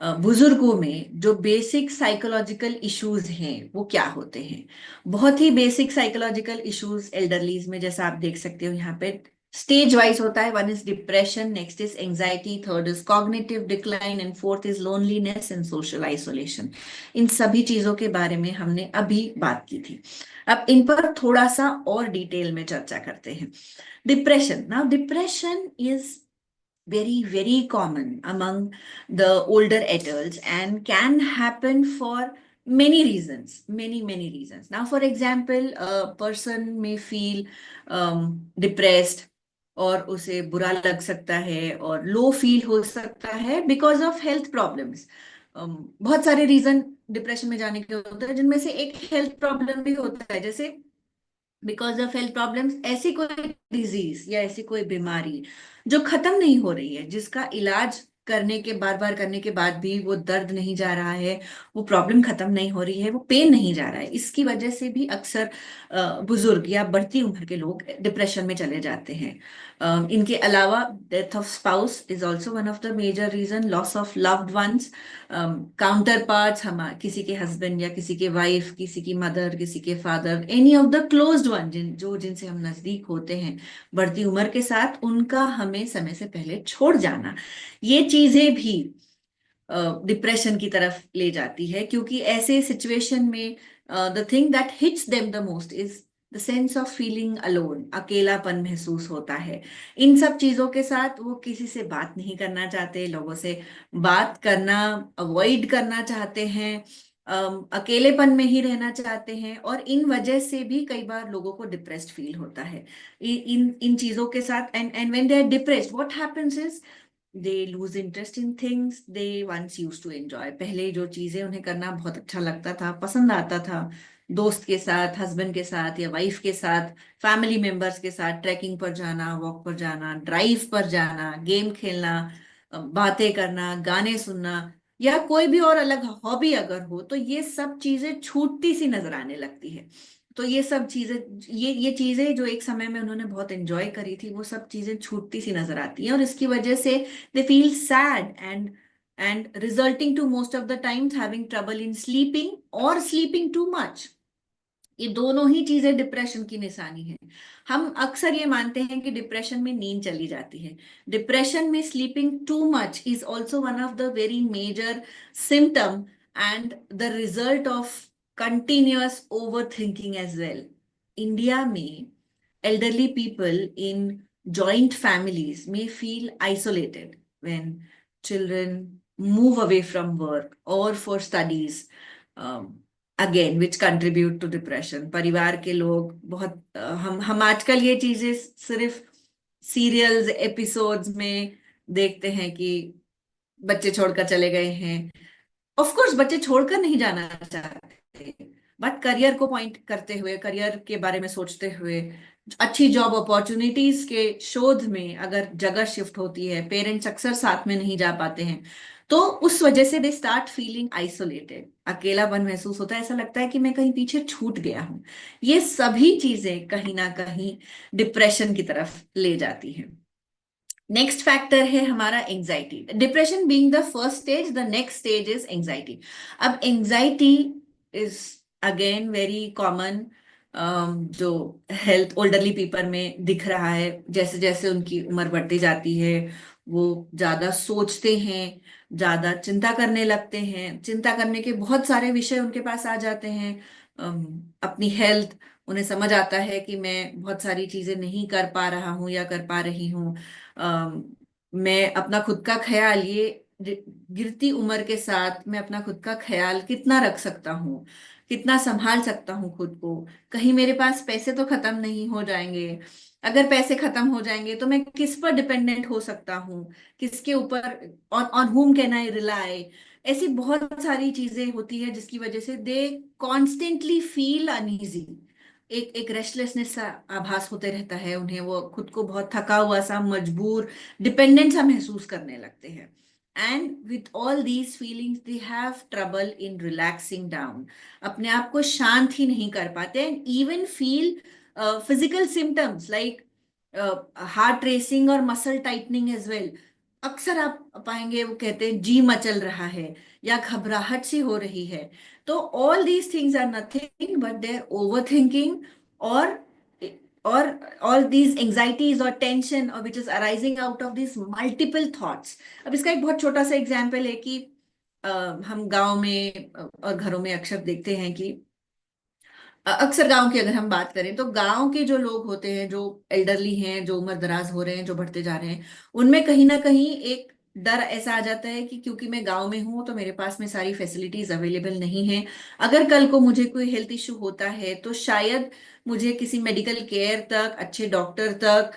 बुजुर्गों में जो बेसिक साइकोलॉजिकल इश्यूज हैं वो क्या होते हैं। बहुत ही बेसिक साइकोलॉजिकल इश्यूज एल्डरलीज में, जैसा आप देख सकते हो यहाँ पे स्टेज वाइज होता है। One is depression, next is anxiety, third is cognitive decline and fourth is loneliness and social isolation. इन सभी चीजों के बारे में हमने अभी बात की थी। अब इन पर थोड़ा सा और डिटेल में चर्चा करते हैं। Depression, now depression is very common among the older adults and can happen for many reasons. Now for example, a person may feel depressed, और उसे बुरा लग सकता है और लो फील हो सकता है बिकॉज ऑफ हेल्थ प्रॉब्लम्स। बहुत सारे रीजन डिप्रेशन में जाने के होते हैं, जिनमें से एक हेल्थ प्रॉब्लम भी होता है। जैसे बिकॉज ऑफ हेल्थ प्रॉब्लम्स ऐसी कोई डिजीज या ऐसी कोई बीमारी जो खत्म नहीं हो रही है, जिसका इलाज करने के बार बार करने के बाद भी वो दर्द नहीं जा रहा है, वो प्रॉब्लम खत्म नहीं हो रही है, वो पेन नहीं जा रहा है, इसकी वजह से भी अक्सर बुजुर्ग या बढ़ती उम्र के लोग डिप्रेशन में चले जाते हैं। इनके अलावा death of spouse is also one of the major reason, loss of loved ones, counterparts, हम किसी के हस्बैंड या किसी के वाइफ, किसी की मदर, किसी के father, any of the closed one, जिनसे हम नजदीक होते हैं बढ़ती उम्र के साथ, उनका हमें समय से पहले छोड़ जाना, ये चीजें भी डिप्रेशन की तरफ ले जाती है। क्योंकि ऐसे सिचुएशन में the thing that hits them the most is the sense of feeling alone, अकेलापन महसूस होता है। इन सब चीजों के साथ वो किसी से बात नहीं करना चाहते, लोगों से बात करना अवॉइड करना चाहते हैं, अकेलेपन में ही रहना चाहते हैं, और इन वजह से भी कई बार लोगों को डिप्रेस्ड फील होता है। इन इन चीजों के साथ, and when they are depressed what happens is they lose interest in things they once use to enjoy. पहले जो चीजें उन्हें करना बहुत अच्छा लगता था, पसंद आता था, दोस्त के साथ, हस्बैंड के साथ या वाइफ के साथ, फैमिली मेंबर्स के साथ ट्रैकिंग पर जाना, वॉक पर जाना, ड्राइव पर जाना, गेम खेलना, बातें करना, गाने सुनना, या कोई भी और अलग हॉबी अगर हो, तो ये सब चीजें छूटती सी नजर आने लगती है। तो ये सब चीजें, ये चीजें जो एक समय में उन्होंने बहुत एंजॉय करी थी, वो सब चीजें छूटती सी नजर आती हैं, और इसकी वजह से they feel sad and resulting to most of the times having trouble in sleeping और स्लीपिंग टू मच। ये दोनों ही चीजें डिप्रेशन की निशानी है। हम अक्सर ये मानते हैं कि डिप्रेशन में नींद चली जाती है। डिप्रेशन में sleeping too much is also one of the very major symptom and the result of continuous over thinking as well. India में elderly people in joint families may feel isolated when children move away from work or for studies, again which contribute to depression. परिवार के लोग बहुत हम आजकल ये चीजें सिर्फ सीरियल्स एपिसोड्स में देखते हैं कि बच्चे छोड़कर चले गए हैं। ऑफ कोर्स बच्चे छोड़कर नहीं जाना चाहते, बट करियर को पॉइंट करते हुए, करियर के बारे में सोचते हुए, अच्छी जॉब अपॉर्चुनिटीज के शोध में अगर जगह शिफ्ट होती है, पेरेंट्स अक्सर साथ में नहीं जा पाते हैं, तो उस वजह से दे स्टार्ट फीलिंग आइसोलेटेड, अकेलापन महसूस होता है, ऐसा लगता है कि मैं कहीं पीछे छूट गया हूं। ये सभी चीजें कहीं ना कहीं डिप्रेशन की तरफ ले जाती हैं। नेक्स्ट फैक्टर है हमारा anxiety. Depression being the first stage, the next stage is anxiety. अब anxiety is again very common, जो हेल्थ ओल्डरली पीपल में दिख रहा है। जैसे जैसे उनकी उम्र बढ़ती जाती है, वो ज्यादा सोचते हैं, ज्यादा चिंता करने लगते हैं, चिंता करने के बहुत सारे विषय उनके पास आ जाते हैं। अपनी हेल्थ, उन्हें समझ आता है कि मैं बहुत सारी चीजें नहीं कर पा रहा हूँ या कर पा रही हूँ। मैं अपना खुद का ख्याल, ये गिरती उम्र के साथ मैं अपना खुद का ख्याल कितना रख सकता हूँ, कितना संभाल सकता हूँ खुद को, कहीं मेरे पास पैसे तो खत्म नहीं हो जाएंगे, अगर पैसे खत्म हो जाएंगे तो मैं किस पर डिपेंडेंट हो सकता हूँ, किसके ऊपर, ऑन हुम कैन आई रिलाई। ऐसी बहुत सारी चीजें होती है जिसकी वजह से दे कॉन्स्टेंटली फील अनईजी, एक रेस्टलेसनेस सा आभास होते रहता है उन्हें, वो खुद को बहुत थका हुआ सा, मजबूर, डिपेंडेंट सा महसूस करने लगते हैं। And with all these feelings they have trouble in relaxing down, अपने आप को शांत ही नहीं कर पाते, and even feel physical symptoms like heart racing और मसल टाइटनिंग एज वेल। अक्सर आप पाएंगे वो कहते हैं जी मचल रहा है या घबराहट सी हो रही है। तो all these things are nothing but their over thinking, और और ऑल दीज एंजाइटीज और टेंशन और which is arising out of this multiple thoughts. अब इसका एक बहुत छोटा सा एग्जाम्पल है कि हम गांव में और घरों में अक्सर देखते हैं कि अक्सर गांव की अगर हम बात करें तो गांव के जो लोग होते हैं, जो एल्डरली हैं, जो उम्र दराज हो रहे हैं, जो बढ़ते जा रहे हैं, उनमें कहीं ना कहीं एक डर ऐसा आ जाता है कि क्योंकि मैं गांव में हूं तो मेरे पास में सारी फैसिलिटीज अवेलेबल नहीं है। अगर कल को मुझे कोई हेल्थ इश्यू होता है तो शायद मुझे किसी मेडिकल केयर तक, अच्छे डॉक्टर तक,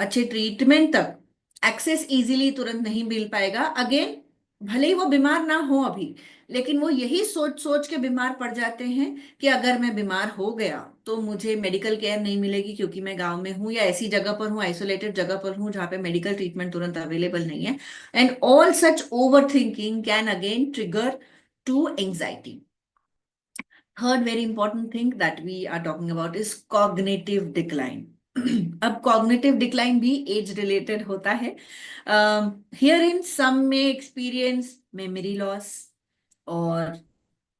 अच्छे ट्रीटमेंट तक एक्सेस इजीली तुरंत नहीं मिल पाएगा। अगेन, भले ही वो बीमार ना हो अभी, लेकिन वो यही सोच सोच के बीमार पड़ जाते हैं कि अगर मैं बीमार हो गया तो मुझे मेडिकल केयर नहीं मिलेगी क्योंकि मैं गांव में हूं या ऐसी जगह पर हूं, आइसोलेटेड जगह पर हूं जहां पे मेडिकल ट्रीटमेंट तुरंत अवेलेबल नहीं है। And all such over thinking can again trigger to anxiety. Third very important thing that we are talking about is cognitive decline. अब कॉग्निटिव डिक्लाइन भी एज रिलेटेड होता है। हियर इन सम में experience memory loss और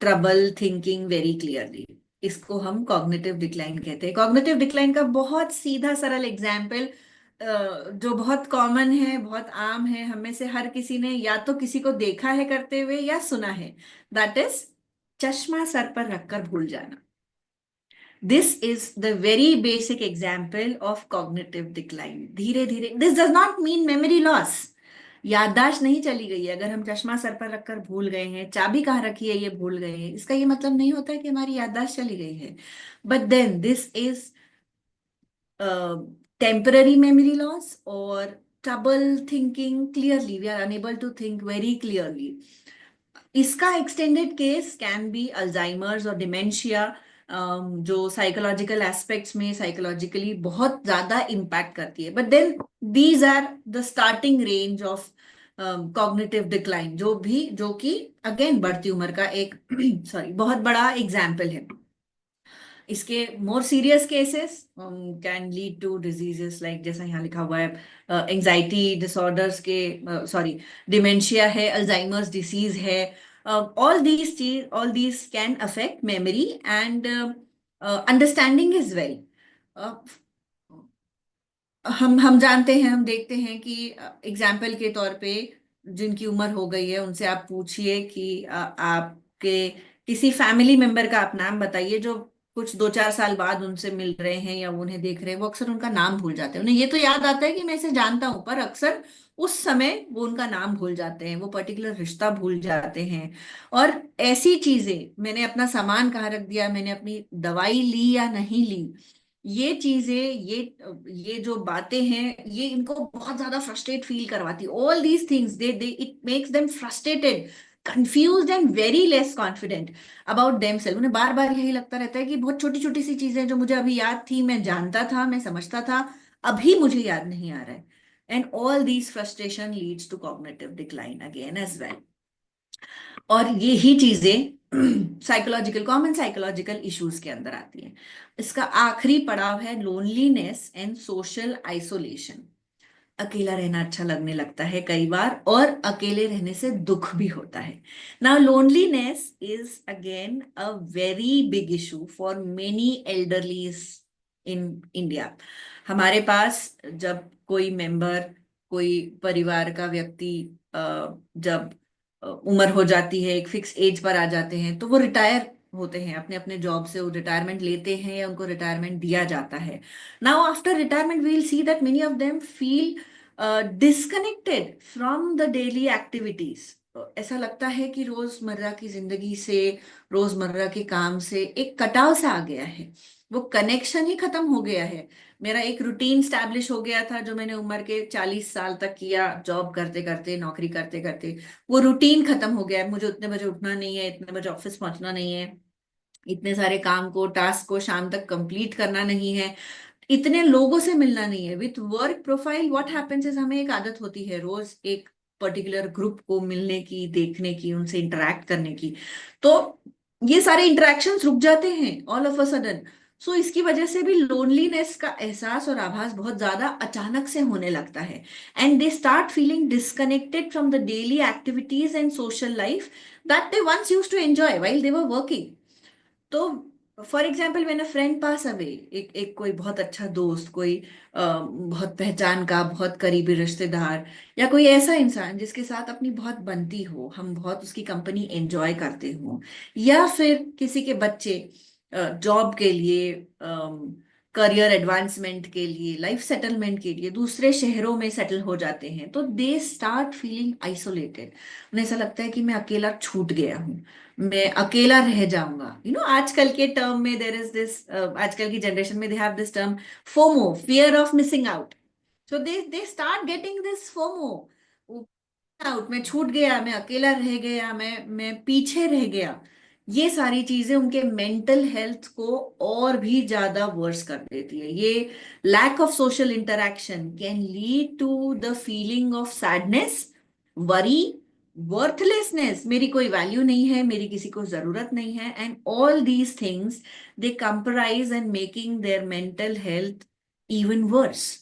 trouble thinking very clearly. इसको हम cognitive decline कहते हैं। कॉग्निटिव डिक्लाइन का बहुत सीधा सरल एग्जाम्पल जो बहुत कॉमन है, बहुत आम है, हम में से हर किसी ने या तो किसी को देखा है करते हुए या सुना है, दैट इज चश्मा सर पर रखकर भूल जाना। This is the very basic example of cognitive decline. धीरे धीरे, this does not mean memory loss, याददाश्त नहीं चली गई है। अगर हम चश्मा सर पर रखकर भूल गए हैं, चाबी कहाँ रखी है ये भूल गए हैं, इसका ये मतलब नहीं होता है कि हमारी याददाश्त चली गई है। But then this is temporary memory loss और trouble thinking clearly, we are unable to think very clearly. इसका extended case can be Alzheimer's और डिमेंशिया, जो साइकोलॉजिकल एस्पेक्ट्स में साइकोलॉजिकली बहुत ज्यादा इम्पैक्ट करती है। But then these are the starting range of cognitive decline, जो कि अगेन बढ़ती उम्र का एक सॉरी बहुत बड़ा एग्जाम्पल है। इसके more serious cases can lead to diseases like, जैसा यहाँ लिखा हुआ है, एंजाइटी डिसऑर्डर्स के, सॉरी डिमेंशिया है, अल्जाइमर्स डिसीज है। All these can affect memory and understanding is very. हम जानते हैं, हम देखते हैं कि एग्जाम्पल के तौर पे जिनकी उम्र हो गई है उनसे आप पूछिए कि आपके किसी फैमिली मेंबर का आप नाम बताइए जो कुछ 2-4 साल बाद उनसे मिल रहे हैं या उन्हें देख रहे हैं, वो अक्सर उनका नाम भूल जाते हैं। उन्हें ये तो याद आता है कि मैं इसे जानता हूं, पर अक्सर उस समय वो उनका नाम भूल जाते हैं, वो पर्टिकुलर रिश्ता भूल जाते हैं। और ऐसी चीजें, मैंने अपना सामान कहाँ रख दिया, मैंने अपनी दवाई ली या नहीं ली, ये चीजें, ये जो बातें हैं, ये इनको बहुत ज्यादा फ्रस्ट्रेट फील करवाती। All these things they it makes them frustrated, confused and very less confident about themselves. उन्हें बार बार यही लगता रहता है कि बहुत छोटी छोटी सी चीजें जो मुझे अभी याद थी, मैं जानता था, मैं समझता था, अभी मुझे याद नहीं आ रहा है। And all these frustration leads to cognitive decline again as well. और ये ही चीजें साइकोलॉजिकल, कॉमन साइकोलॉजिकल इश्यूज के अंदर आती हैं। इसका आखिरी पड़ाव है लोनलीनेस एंड सोशल आइसोलेशन। अकेला रहना अच्छा लगने लगता है कई बार, और अकेले रहने से दुख भी होता है। Now loneliness is again a very big issue for many elderlies in India. हमारे पास जब कोई मेंबर, कोई परिवार का व्यक्ति जब उम्र हो जाती है, एक फिक्स एज पर आ जाते हैं, तो वो रिटायर होते हैं अपने अपने जॉब से, वो रिटायरमेंट लेते हैं या उनको रिटायरमेंट दिया जाता है। Now after retirement we will see that many of them feel disconnected from the daily activities. ऐसा लगता है कि रोजमर्रा की जिंदगी से, रोजमर्रा के काम से एक कटाव सा आ गया है, वो कनेक्शन ही खत्म हो गया है। मेरा एक रूटीन स्टैब्लिश हो गया था जो मैंने उम्र के 40 साल तक किया, जॉब करते करते, नौकरी करते करते, वो रूटीन खत्म हो गया है। मुझे उतने बजे उठना नहीं है, इतने बजे ऑफिस पहुंचना नहीं है, इतने सारे काम को, टास्क को शाम तक कंप्लीट करना नहीं है, इतने लोगों से मिलना नहीं है। With work profile what happens is, हमें एक आदत होती है रोज एक पर्टिकुलर ग्रुप को मिलने की, देखने की, उनसे इंटरेक्ट करने की। तो ये सारे इंटरेक्शंस रुक जाते हैं ऑल ऑफ अ सडन। सो इसकी वजह से भी लोनलीनेस का एहसास और आभास बहुत ज्यादा अचानक से होने लगता है, and they start feeling disconnected from the daily activities and social life that they once used to enjoy while they were working. तो for example when a friend pass away, एक एक कोई बहुत अच्छा दोस्त, कोई बहुत पहचान का बहुत करीबी रिश्तेदार, या कोई ऐसा इंसान जिसके साथ अपनी बहुत बनती हो, हम बहुत उसकी कंपनी एंजॉय करते हो, या फिर किसी के बच्चे जॉब के लिए, करियर एडवांसमेंट के लिए, लाइफ सेटलमेंट के लिए दूसरे शहरों में सेटल हो जाते हैं, तो दे स्टार्ट फीलिंग आइसोलेटेड। उन्हें ऐसा लगता है कि मैं अकेला छूट गया हूँ, मैं अकेला रह जाऊंगा। आजकल के टर्म में देर इज दिस, आजकल की जनरेशन में they have this term FOMO, fear of missing out. So they start getting this FOMO, out, मैं छूट गया, मैं अकेला रह गया, मैं पीछे रह गया। ये सारी चीजें उनके मेंटल हेल्थ को और भी ज्यादा वर्स कर देती है। ये lack of social interaction can lead to the feeling of sadness, worry, worthlessness, मेरी कोई वैल्यू नहीं है, मेरी किसी को जरूरत नहीं है, and all these things they comprise and making their mental health even worse.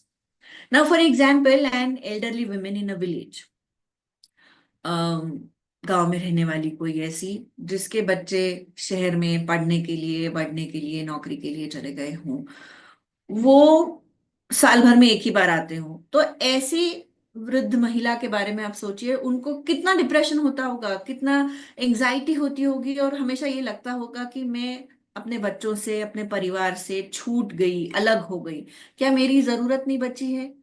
Now, for example, an elderly woman in a village, गांव में रहने वाली कोई ऐसी जिसके बच्चे शहर में पढ़ने के लिए, बढ़ने के लिए, नौकरी के लिए चले गए हों, वो साल भर में एक ही बार आते हों, तो ऐसी वृद्ध महिला के बारे में आप सोचिए, उनको कितना डिप्रेशन होता होगा, कितना एंजाइटी होती होगी, और हमेशा ये लगता होगा कि मैं अपने बच्चों से, अपने परिवार से छूट गई, अलग हो गई। क्या मेरी जरूरत नहीं बची है?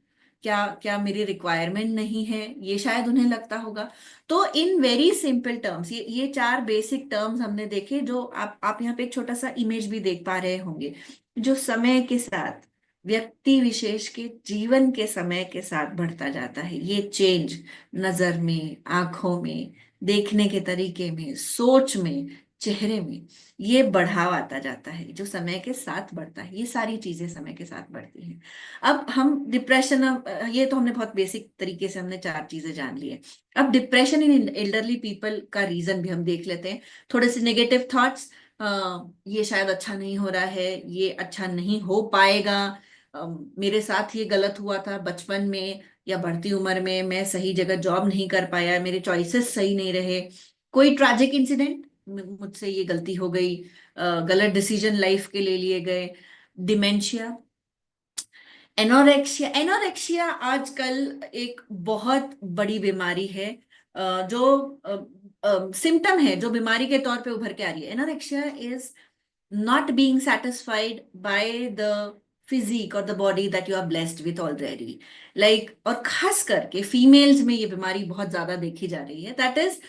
क्या क्या मेरी रिक्वायरमेंट नहीं है? ये शायद उन्हें लगता होगा। तो इन वेरी सिंपल टर्म्स, ये चार बेसिक टर्म्स हमने देखे, जो आप यहाँ पे एक छोटा सा इमेज भी देख पा रहे होंगे, जो समय के साथ, व्यक्ति विशेष के जीवन के समय के साथ बढ़ता जाता है। ये चेंज नजर में, आंखों में, देखने के तरीके में, सोच में, चेहरे में, ये बढ़ाव आता जाता है जो समय के साथ बढ़ता है। ये सारी चीजें समय के साथ बढ़ती हैं। अब हम डिप्रेशन, ये तो हमने बहुत बेसिक तरीके से हमने चार चीजें जान ली है। अब डिप्रेशन इन एल्डरली पीपल का रीजन भी हम देख लेते हैं। थोड़े से नेगेटिव थॉट्स, ये शायद अच्छा नहीं हो रहा है, ये अच्छा नहीं हो पाएगा, मेरे साथ ये गलत हुआ था बचपन में या बढ़ती उम्र में, मैं सही जगह जॉब नहीं कर पाया, मेरे चॉइसेस सही नहीं रहे, कोई ट्रैजिक इंसिडेंट, मुझसे ये गलती हो गई, गलत डिसीजन लाइफ के ले लिए गए, डिमेंशिया, एनोरेक्सिया। एनोरेक्सिया आजकल एक बहुत बड़ी बीमारी है, जो सिम्टम है, जो बीमारी के तौर पे उभर के आ रही है। Anorexia is not being satisfied by the physique or the body that you are blessed with already, like, और खास करके फीमेल्स में ये बीमारी बहुत ज्यादा देखी जा रही है। that is,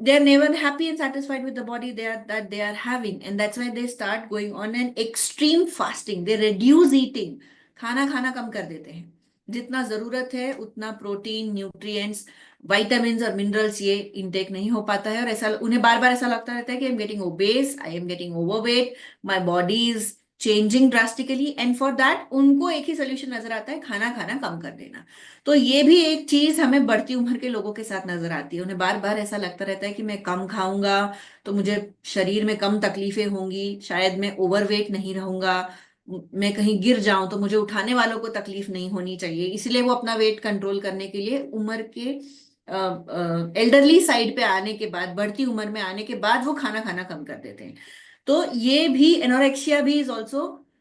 they are never happy and satisfied with the body that they are having, and that's why they start going on an extreme fasting, they reduce eating, खाना खाना कम कर देते हैं, जितना जरूरत है उतना प्रोटीन, न्यूट्रिएंट्स, वाइटामिन और मिनरल्स ये इनटेक नहीं हो पाता है, और ऐसा उन्हें बार बार ऐसा लगता रहता है कि I am getting obese, I am getting overweight, my body is changing drastically, and for that उनको एक ही सोल्यूशन नजर आता है, खाना खाना कम कर देना। तो ये भी एक चीज हमें बढ़ती उम्र के लोगों के साथ नजर आती है। उन्हें बार बार ऐसा लगता रहता है कि मैं कम खाऊंगा तो मुझे शरीर में कम तकलीफें होंगी, शायद मैं ओवरवेट नहीं रहूंगा, मैं कहीं गिर जाऊं तो मुझे उठाने वालों को तकलीफ नहीं होनी चाहिए, इसलिए वो अपना वेट कंट्रोल करने के लिए उम्र के एल्डरली साइड पे आने के बाद, बढ़ती उम्र में आने के बाद वो खाना खाना कम कर देते हैं। तो ये भी, एनोरेक्सिया भी is also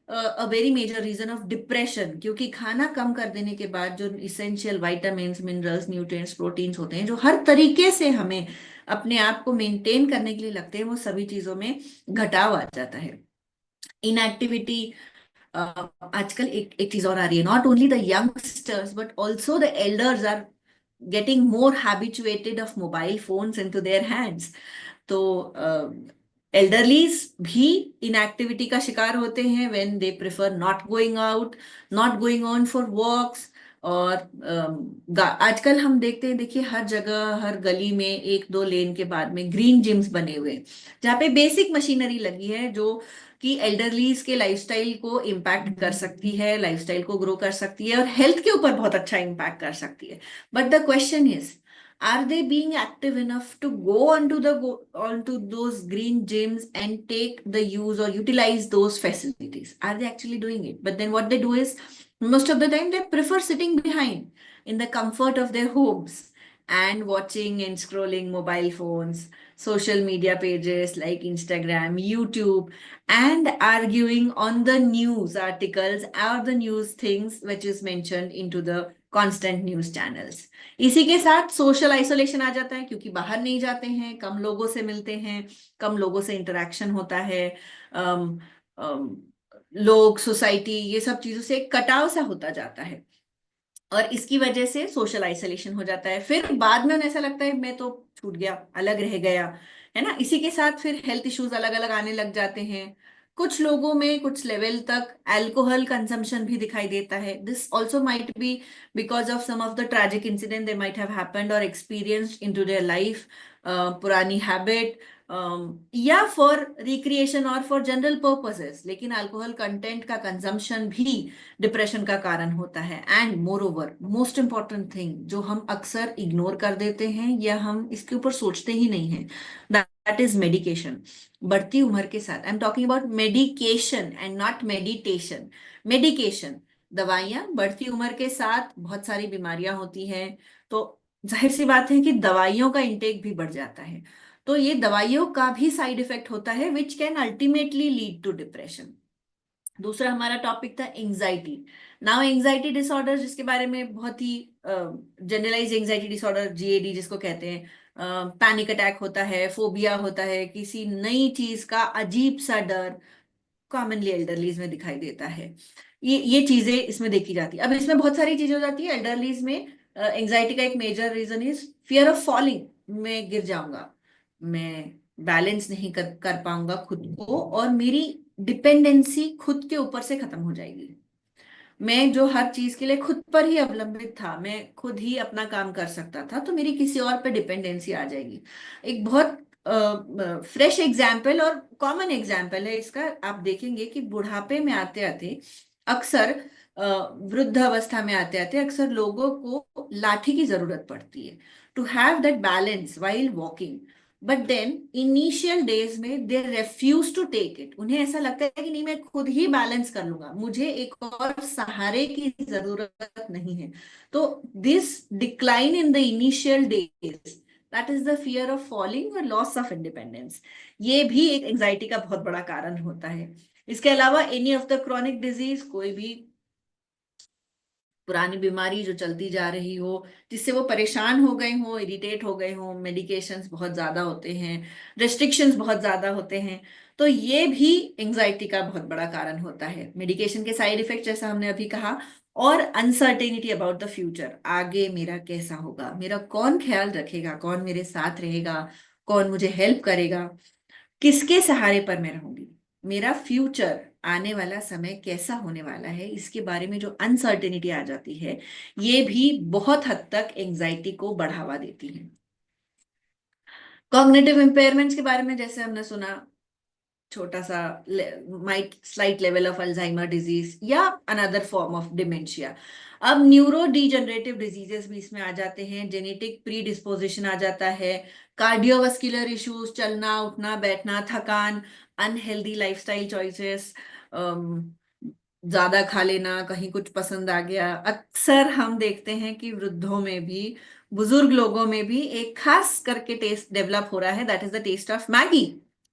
a very major reason of depression, क्योंकि खाना कम कर देने के बाद जो essential vitamin, minerals, nutrients, proteins होते हैं, जो हर तरीके से हमें अपने आप को मेंटेन करने के लिए लगते हैं, वो सभी चीजों में घटाव आ जाता है। इनएक्टिविटी, आजकल एक चीज और आ रही है, not only the youngsters but also the elders are getting more habituated of mobile phones into their hands. तो एल्डरलीज भी इनएक्टिविटी का शिकार होते हैं when they prefer not going out, not going on for walks, और आजकल हम देखते हैं, देखिए हर जगह, हर गली में एक दो लेन के बाद में ग्रीन जिम्स बने हुए हैं, जहाँ पे बेसिक मशीनरी लगी है, जो कि एल्डरलीज के लाइफस्टाइल को इम्पैक्ट कर सकती है, लाइफस्टाइल को ग्रो कर सकती है, और हेल्थ के ऊपर बहुत अच्छा इम्पैक्ट कर सकती है। But the question is, Are they being active enough to go onto those green gyms and take the use or utilize those facilities? Are they actually doing it? But then what they do is, most of the time they prefer sitting behind in the comfort of their homes and watching and scrolling mobile phones, social media pages like Instagram, YouTube, and arguing on the news articles or the news things which is mentioned into the constant news channels. इसी के साथ social isolation आ जाता है, क्योंकि बाहर नहीं जाते हैं, कम लोगों से मिलते हैं, कम लोगों से इंटरेक्शन होता है, अम, अम, लोग, सोसाइटी, ये सब चीजों से एक कटाव सा होता जाता है, और इसकी वजह से सोशल आइसोलेशन हो जाता है। फिर बाद में उन्हें ऐसा लगता है मैं तो छूट गया, अलग रह गया, है ना। इसी के साथ फिर हेल्थ इश्यूज अलग अलग आने लग जाते हैं। कुछ लोगों में कुछ लेवल तक अल्कोहल कंजम्पशन भी दिखाई देता है। This also might be because of some of the tragic incident they might have happened और experienced in to their life, पुरानी हैबिट, या फॉर रिक्रिएशन और फॉर जनरल पर्पसेस। लेकिन अल्कोहल कंटेंट का कंजम्पशन भी डिप्रेशन का कारण होता है। And moreover, most important thing जो हम अक्सर इग्नोर कर देते हैं या हम इसके ऊपर सोचते ही नहीं है, दैट इज मेडिकेशन। बढ़ती उम्र के साथ, I am talking about medication and not meditation. Medication, दवाइयां, बढ़ती उम्र के साथ बहुत सारी बीमारियां होती हैं, तो जाहिर सी बात है कि दवाइयों का इंटेक भी बढ़ जाता है। तो ये दवाइयों का भी साइड इफेक्ट होता है which can ultimately lead to depression. दूसरा हमारा टॉपिक था एंजाइटी। नाउ एंजाइटी डिसऑर्डर, जिसके बारे में बहुत ही जनरलाइज एंजाइटी डिसऑर्डर, जीएडी जिसको कहते हैं, पैनिक अटैक होता है, फोबिया होता है, किसी नई चीज का अजीब सा डर, कॉमनली एल्डरलीज में दिखाई देता है। ये चीजें इसमें देखी जाती है। अब इसमें बहुत सारी चीजें हो जाती है एल्डरलीज में। एंजाइटी का एक major reason is fear of falling, मैं गिर जाऊंगा, मैं बैलेंस नहीं कर पाऊंगा खुद को, और मेरी डिपेंडेंसी खुद के ऊपर से खत्म हो जाएगी। मैं जो हर चीज के लिए खुद पर ही अवलंबित था, मैं खुद ही अपना काम कर सकता था, तो मेरी किसी और पे डिपेंडेंसी आ जाएगी। एक बहुत फ्रेश एग्जाम्पल और कॉमन एग्जाम्पल है इसका। आप देखेंगे कि बुढ़ापे में आते आते अक्सर, वृद्ध अवस्था में आते आते अक्सर लोगों को लाठी की जरूरत पड़ती है to have that balance while walking. But then initial days में they refuse to take it. उन्हें ऐसा लगता है कि नहीं, मैं खुद ही बैलेंस कर लूंगा, मुझे एक और सहारे की जरूरत नहीं है। तो this decline in the initial days, that is the fear of falling और लॉस ऑफ इंडिपेंडेंस। ये भी एक एंजाइटी का बहुत बड़ा कारण होता है। इसके अलावा any of the chronic disease, कोई भी पुरानी बीमारी जो चलती जा रही हो, जिससे वो परेशान हो गए हो, इरिटेट हो गए हो, मेडिकेशंस बहुत ज्यादा होते हैं, रेस्ट्रिक्शंस बहुत ज्यादा होते हैं, तो ये भी एंजाइटी का बहुत बड़ा कारण होता है। मेडिकेशन के साइड इफेक्ट जैसा हमने अभी कहा, और अनसर्टेनिटी अबाउट द फ्यूचर, आगे मेरा कैसा होगा, मेरा कौन ख्याल रखेगा, कौन मेरे साथ रहेगा, कौन मुझे हेल्प करेगा, किसके सहारे पर मैं रहूंगी, मेरा फ्यूचर, आने वाला समय कैसा होने वाला है, इसके बारे में जो अनसर्टेनिटी आ जाती है, ये भी बहुत हद तक एंजाइटी को बढ़ावा देती है। कॉग्निटिव इम्पेयरमेंट्स के बारे में जैसे हमने सुना, छोटा सा might slight level of Alzheimer disease या अनदर फॉर्म ऑफ डिमेंशिया। अब न्यूरो डिजनरेटिव डिजीजेस भी इसमें आ जाते हैं, जेनेटिक प्री डिस्पोजिशन आ जाता है, कार्डियोवास्कुलर इश्यूज, चलना उठना बैठना, थकान, अनहेल्दी लाइफस्टाइल चॉइसेस, ज्यादा खा लेना, कहीं कुछ पसंद आ गया। अक्सर हम देखते हैं कि वृद्धों में भी, बुजुर्ग लोगों में भी एक खास करके टेस्ट डेवलप हो रहा है, that is the test of Maggi.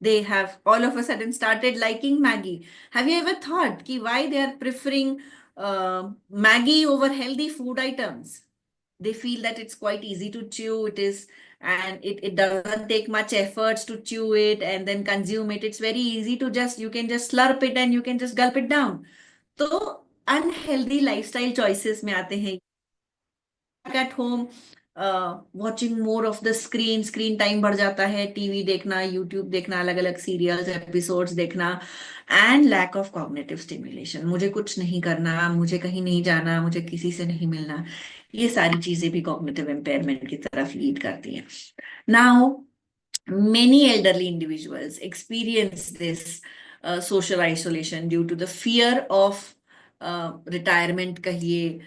They have all of a sudden started liking Maggie. Have you ever thought ki why they are preferring Maggie over healthy food items? They feel that it's quite easy to chew, it doesn't take much efforts to chew it and then consume it. It's very easy to just, you can just slurp it and you can just gulp it down. तो unhealthy lifestyle choices में आते हैं। At home, watching more of the screen time बढ़ जाता है, TV देखना, YouTube देखना, अलग अलग सीरियल्स एपिसोड्स देखना, and lack of cognitive stimulation, मुझे कुछ नहीं करना, मुझे कहीं नहीं जाना, मुझे किसी से नहीं मिलना, ये सारी चीजें भी कॉग्निटिव इम्पेयरमेंट की तरफ लीड करती हैं। Now many elderly individuals experience this social isolation due to the fear of retirement कहिए,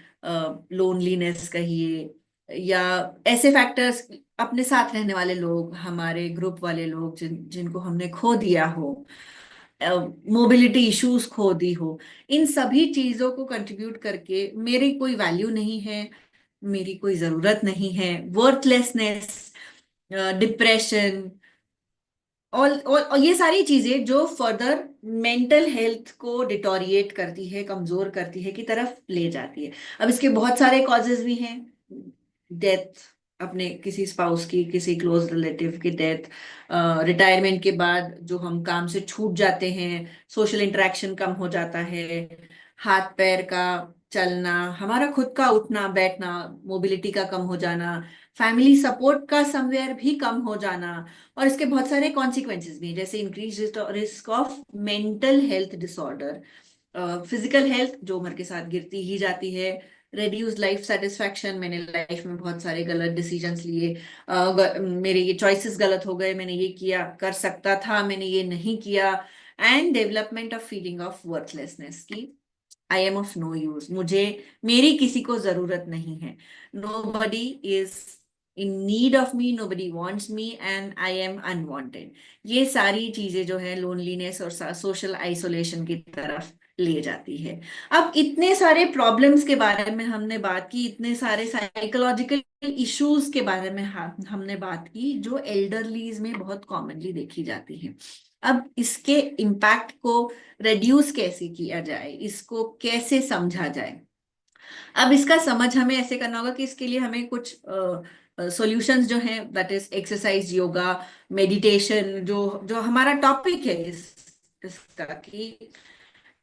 loneliness कहिए, या ऐसे फैक्टर्स, अपने साथ रहने वाले लोग, हमारे ग्रुप वाले लोग जिनको हमने खो दिया हो, मोबिलिटी इश्यूज खो दी हो, इन सभी चीजों को कंट्रीब्यूट करके मेरी कोई वैल्यू नहीं है, मेरी कोई जरूरत नहीं है, वर्थलेसनेस, डिप्रेशन, और ये सारी चीजें जो फर्दर मेंटल हेल्थ को डिटोरिएट करती है, कमजोर करती है, की तरफ ले जाती है। अब इसके बहुत सारे कॉजेज भी हैं। डेथ, अपने किसी स्पाउस की, किसी क्लोज रिलेटिव की डेथ, रिटायरमेंट के बाद जो हम काम से छूट जाते हैं, सोशल इंटरेक्शन कम हो जाता है, हाथ पैर का चलना, हमारा खुद का उठना बैठना, मोबिलिटी का कम हो जाना, फैमिली सपोर्ट का समवेयर भी कम हो जाना, और इसके बहुत सारे कॉन्सिक्वेंसेस भी हैं, जैसे increase risk of mental health disorder, physical health जो उम्र के साथ गिरती ही जाती है, रेड्यूस लाइफ सेटिस्फैक्शन, मैंने लाइफ में बहुत सारे गलत डिसीजंस लिए, मेरे ये चॉइसेस गलत हो गए, मैंने ये किया, कर सकता था, मैंने ये नहीं किया, and development of feeling of worthlessness की I am of no use, मुझे, मेरी किसी को जरूरत नहीं है, nobody is in need of me, nobody wants me and I am unwanted. ये सारी चीजें जो है लोनलीनेस और सोशल आइसोलेशन की तरफ ले जाती है। अब इतने सारे प्रॉब्लम्स के बारे में हमने बात की, इतने सारे साइकोलॉजिकल इश्यूज के बारे में हमने बात की, जो एल्डरलीज में बहुत कॉमनली देखी जाती है। अब इसके इम्पैक्ट को रेड्यूस कैसे किया जाए, इसको कैसे समझा जाए? अब इसका समझ हमें ऐसे करना होगा कि इसके लिए हमें कुछ सॉल्यूशंस जो हैं, that is exercise, yoga, meditation, जो जो हमारा टॉपिक है इसका, कि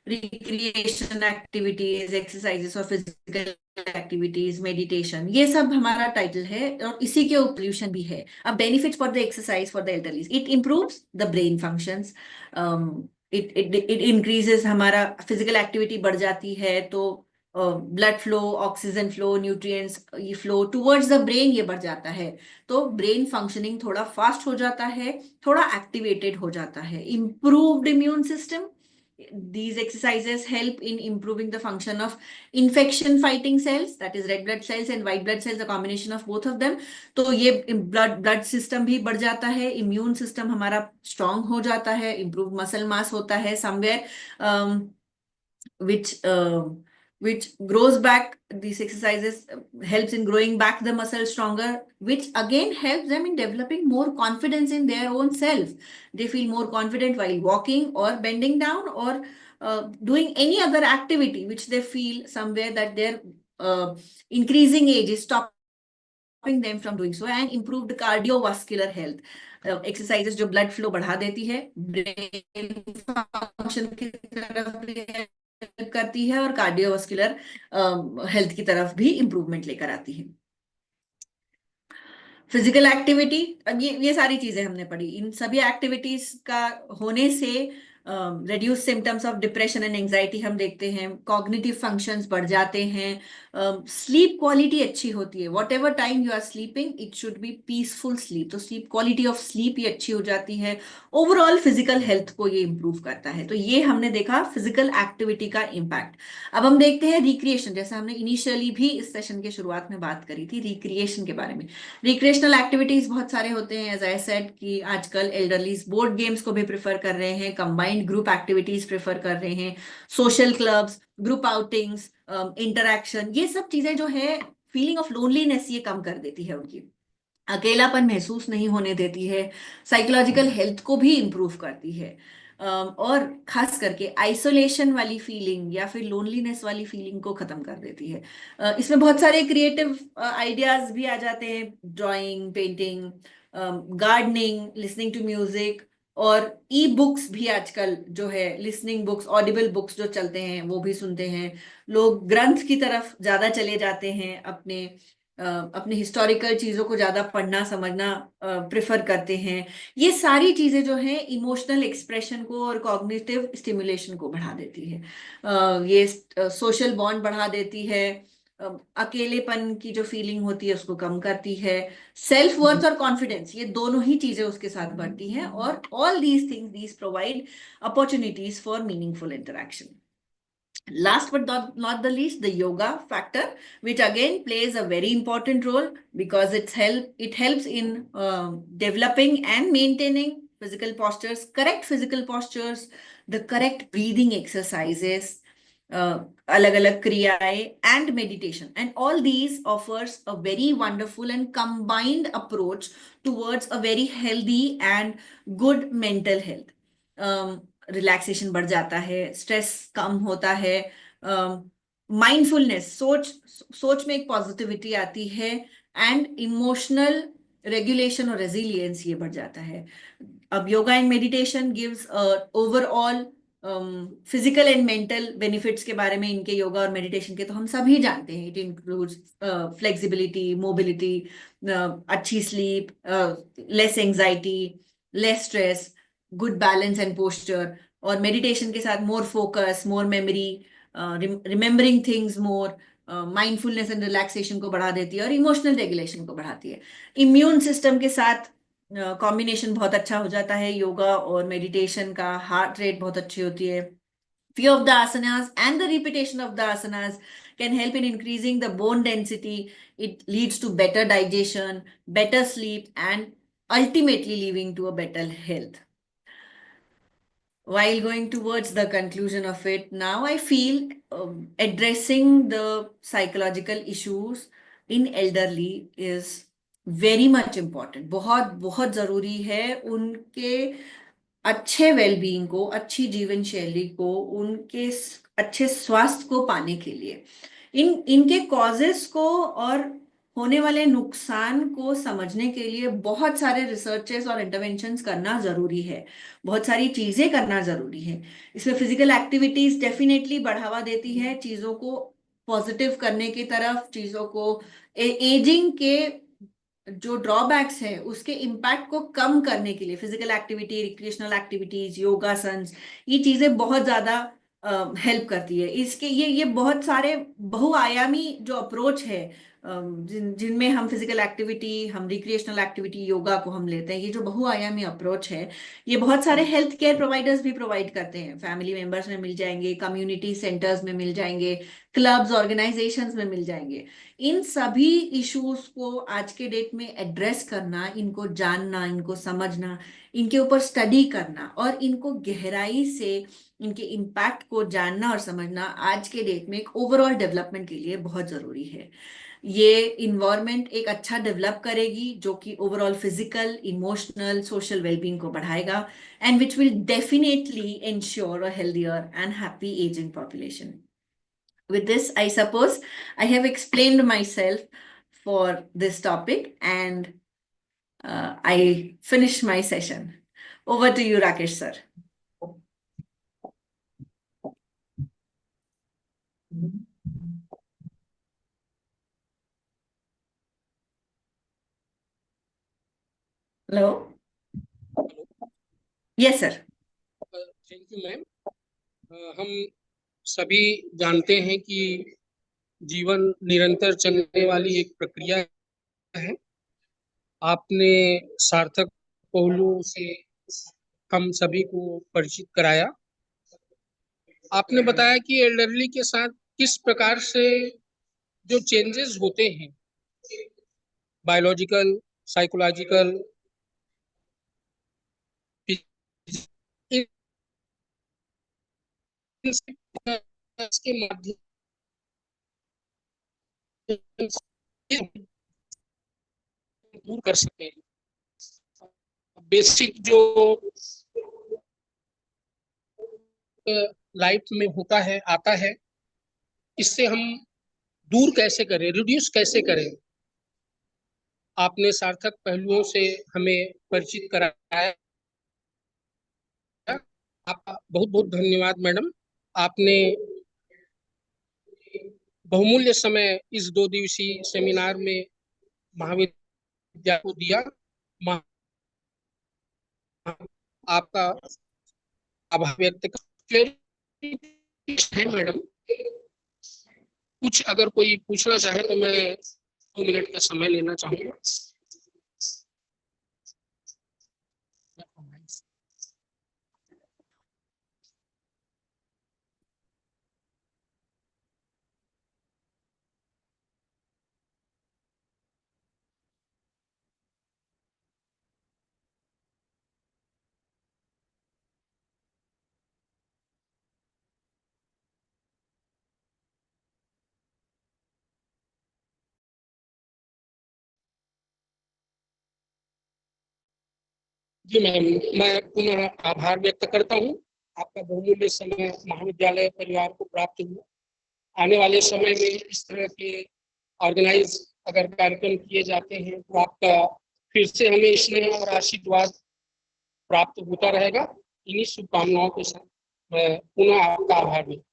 रिक्रिएशन एक्टिविटीज, एक्सरसाइजेस और फिजिकल एक्टिविटीज, मेडिटेशन, ये सब हमारा टाइटल है, और इसी के सॉल्यूशन भी है। अब benefits for the exercise for the elderlies, it improves the brain functions, it increases, हमारा फिजिकल एक्टिविटी बढ़ जाती है तो blood flow, oxygen flow, nutrients ये फ्लो टुवर्ड्स द ब्रेन, ये बढ़ जाता है, तो ब्रेन फंक्शनिंग थोड़ा फास्ट हो जाता है, थोड़ा एक्टिवेटेड हो जाता है। Improved immune system, these exercises help in improving the function of infection fighting cells, that is red blood cells and white blood cells, a combination of both of them। तो ये blood system भी बढ़ जाता है, immune system हमारा strong हो जाता है, इम्प्रूव मसल मास होता है somewhere, which which grows back, these exercises helps in growing back the muscle stronger, which again helps them in developing more confidence in their own self. They feel more confident while walking or bending down or doing any other activity which they feel somewhere that their increasing age is stopping them from doing so, and improved cardiovascular health, exercises जो blood flow बढ़ा देती है, brain function की तरफ भी help करती है, और कार्डियोवास्कुलर हेल्थ की तरफ भी इंप्रूवमेंट लेकर आती है। फिजिकल एक्टिविटी, अब ये सारी चीजें हमने पढ़ी, इन सभी एक्टिविटीज का होने से reduce symptoms of depression and anxiety हम देखते हैं, कॉग्निटिव फंक्शंस बढ़ जाते हैं, स्लीप क्वालिटी अच्छी होती है, whatever time you are sleeping it should be peaceful sleep, तो स्लीप क्वालिटी ऑफ स्लीप ही अच्छी हो जाती है, ओवरऑल फिजिकल हेल्थ को ये इंप्रूव करता है। तो ये हमने देखा फिजिकल एक्टिविटी का इम्पैक्ट। अब हम देखते हैं रिक्रिएशन, जैसे हमने इनिशियली भी इस सेशन के शुरुआत में बात करी थी रिक्रिएशन के बारे में। रिक्रिएशनल एक्टिविटीज बहुत सारे होते हैं, एज आई सेड कि आजकल एल्डरलीज बोर्ड गेम्स को भी प्रेफर कर रहे हैं, कंबाइंड ग्रुप एक्टिविटीज प्रेफर कर रहे हैं, social clubs, group outings, interaction, ये सब चीजें जो है फीलिंग ऑफ लोनलीनेस ये कम कर देती है, उनकी अकेलापन महसूस नहीं होने देती है, साइकोलॉजिकल हेल्थ को भी इंप्रूव करती है, और खास करके आइसोलेशन वाली फीलिंग या फिर लोनलीनेस वाली फीलिंग को खत्म कर देती है। इसमें बहुत सारे क्रिएटिव आइडियाज भी आ जाते हैं, drawing, painting, gardening, listening to music, और ई बुक्स भी आजकल जो है, लिसनिंग बुक्स, ऑडिबल बुक्स जो चलते हैं वो भी सुनते हैं लोग, ग्रंथ की तरफ ज्यादा चले जाते हैं, अपने हिस्टोरिकल चीजों को ज्यादा पढ़ना समझना प्रेफर करते हैं। ये सारी चीजें जो है इमोशनल एक्सप्रेशन को और कॉग्निटिव स्टिमुलेशन को बढ़ा देती है, ये सोशल बॉन्ड बढ़ा देती है, अकेलेपन की जो फीलिंग होती है उसको कम करती है, सेल्फ वर्थ और कॉन्फिडेंस, ये दोनों ही चीजें उसके साथ बढ़ती हैं, और all these things these provide opportunities for meaningful interaction. Last but not the least, the yoga factor, which again plays a very important role because it helps in developing and maintaining physical postures, correct physical postures, the correct breathing exercises, alag-alag kriyaएं, and meditation. And all these offers a very wonderful and combined approach towards a very healthy and good mental health. Relaxation बढ़ जाता है, stress कम होता है, mindfulness, सोच में एक positivity आती है, एंड इमोशनल रेगुलेशन और रेजिलियंस ये बढ़ जाता है. अब yoga and meditation gives overall physical and mental benefits के बारे में इनके योगा और मेडिटेशन के तो हम सभी जानते हैं. इट इंक्लूड्स फ्लेक्सिबिलिटी, मोबिलिटी, अच्छी sleep, less anxiety, less stress, good balance and posture, और मेडिटेशन के साथ more focus, more memory, remembering things more, mindfulness and relaxation को बढ़ा देती है और इमोशनल रेगुलेशन को बढ़ाती है. इम्यून सिस्टम के साथ कॉम्बिनेशन बहुत अच्छा हो जाता है योगा और मेडिटेशन का. हार्ट रेट बहुत अच्छी होती है. Few of the asanas and the repetition of the asanas can help in increasing the bone density. It leads to better digestion, better sleep, and ultimately leading to a better health. While going towards the conclusion of it, now I feel addressing the psychological issues in elderly is very much important. बहुत बहुत जरूरी है उनके अच्छे wellbeing को, अच्छी जीवन शैली को, उनके अच्छे स्वास्थ्य को पाने के लिए इनके कॉजेस को और होने वाले नुकसान को समझने के लिए बहुत सारे रिसर्चेस और इंटरवेंशंस करना जरूरी है. बहुत सारी चीजें करना जरूरी है. इसमें फिजिकल एक्टिविटीज डेफिनेटली बढ़ावा देती है चीजों को पॉजिटिव करने की तरफ, चीजों को एजिंग के जो ड्रॉबैक्स है उसके इम्पैक्ट को कम करने के लिए physical activity, recreational activities, yogasanas, ये चीजें बहुत ज्यादा हेल्प करती है. इसके ये बहुत सारे बहुआयामी जो अप्रोच है जिनमें हम फिजिकल एक्टिविटी, हम रिक्रिएशनल एक्टिविटी, योगा को हम लेते हैं, ये जो बहुआयामी अप्रोच है ये बहुत सारे हेल्थ केयर प्रोवाइडर्स भी प्रोवाइड करते हैं. फैमिली मेंबर्स में मिल जाएंगे, कम्युनिटी सेंटर्स में मिल जाएंगे, क्लब्स, ऑर्गेनाइजेशंस में मिल जाएंगे. इन सभी इश्यूज को आज के डेट में एड्रेस करना, इनको जानना, इनको समझना, इनके ऊपर स्टडी करना और इनको गहराई से इनके इम्पैक्ट को जानना और समझना आज के डेट में एक ओवरऑल डेवलपमेंट के लिए बहुत जरूरी है. ये इन्वायरमेंट एक अच्छा डेवलप करेगी जो कि overall physical, emotional, social wellbeing को बढ़ाएगा, and which will definitely ensure a healthier and happy ageing population. With this, I suppose I have explained myself for this topic, and I finish my session. Over to you, Rakesh sir. Hello. Yes sir. Thank you ma'am. हम सभी जानते हैं कि जीवन निरंतर चलने वाली एक प्रक्रिया है. आपने सार्थक पहलुओं से हम सभी को परिचित कराया. आपने बताया कि एल्डरली के साथ किस प्रकार से जो चेंजेस होते हैं, बायोलॉजिकल, साइकोलॉजिकल, के माध्यम दूर कर सकते हैं. बेसिक जो लाइफ में होता है, आता है, इससे हम दूर कैसे करें, रिड्यूस कैसे करें, आपने सार्थक पहलुओं से हमें परिचित कराया. आपका बहुत बहुत धन्यवाद मैडम. आपने बहुमूल्य समय इस 2 दिवसीय सेमिनार में महाविद्यालय को दिया. आपका आभार व्यक्त कर है मैडम. कुछ अगर कोई पूछना चाहे तो मैं 2 मिनट का समय लेना चाहूंगा. जी मैम, मैं पुनः आभार व्यक्त करता हूँ। आपका बहुमूल्य समय महाविद्यालय परिवार को प्राप्त हुआ। आने वाले समय में इस तरह के ऑर्गेनाइज अगर कार्यक्रम किए जाते हैं तो आपका फिर से हमें स्नेह और आशीर्वाद प्राप्त होता रहेगा। इन्हीं शुभकामनाओं के साथ मैं पुनः आपका आभार व्यक्त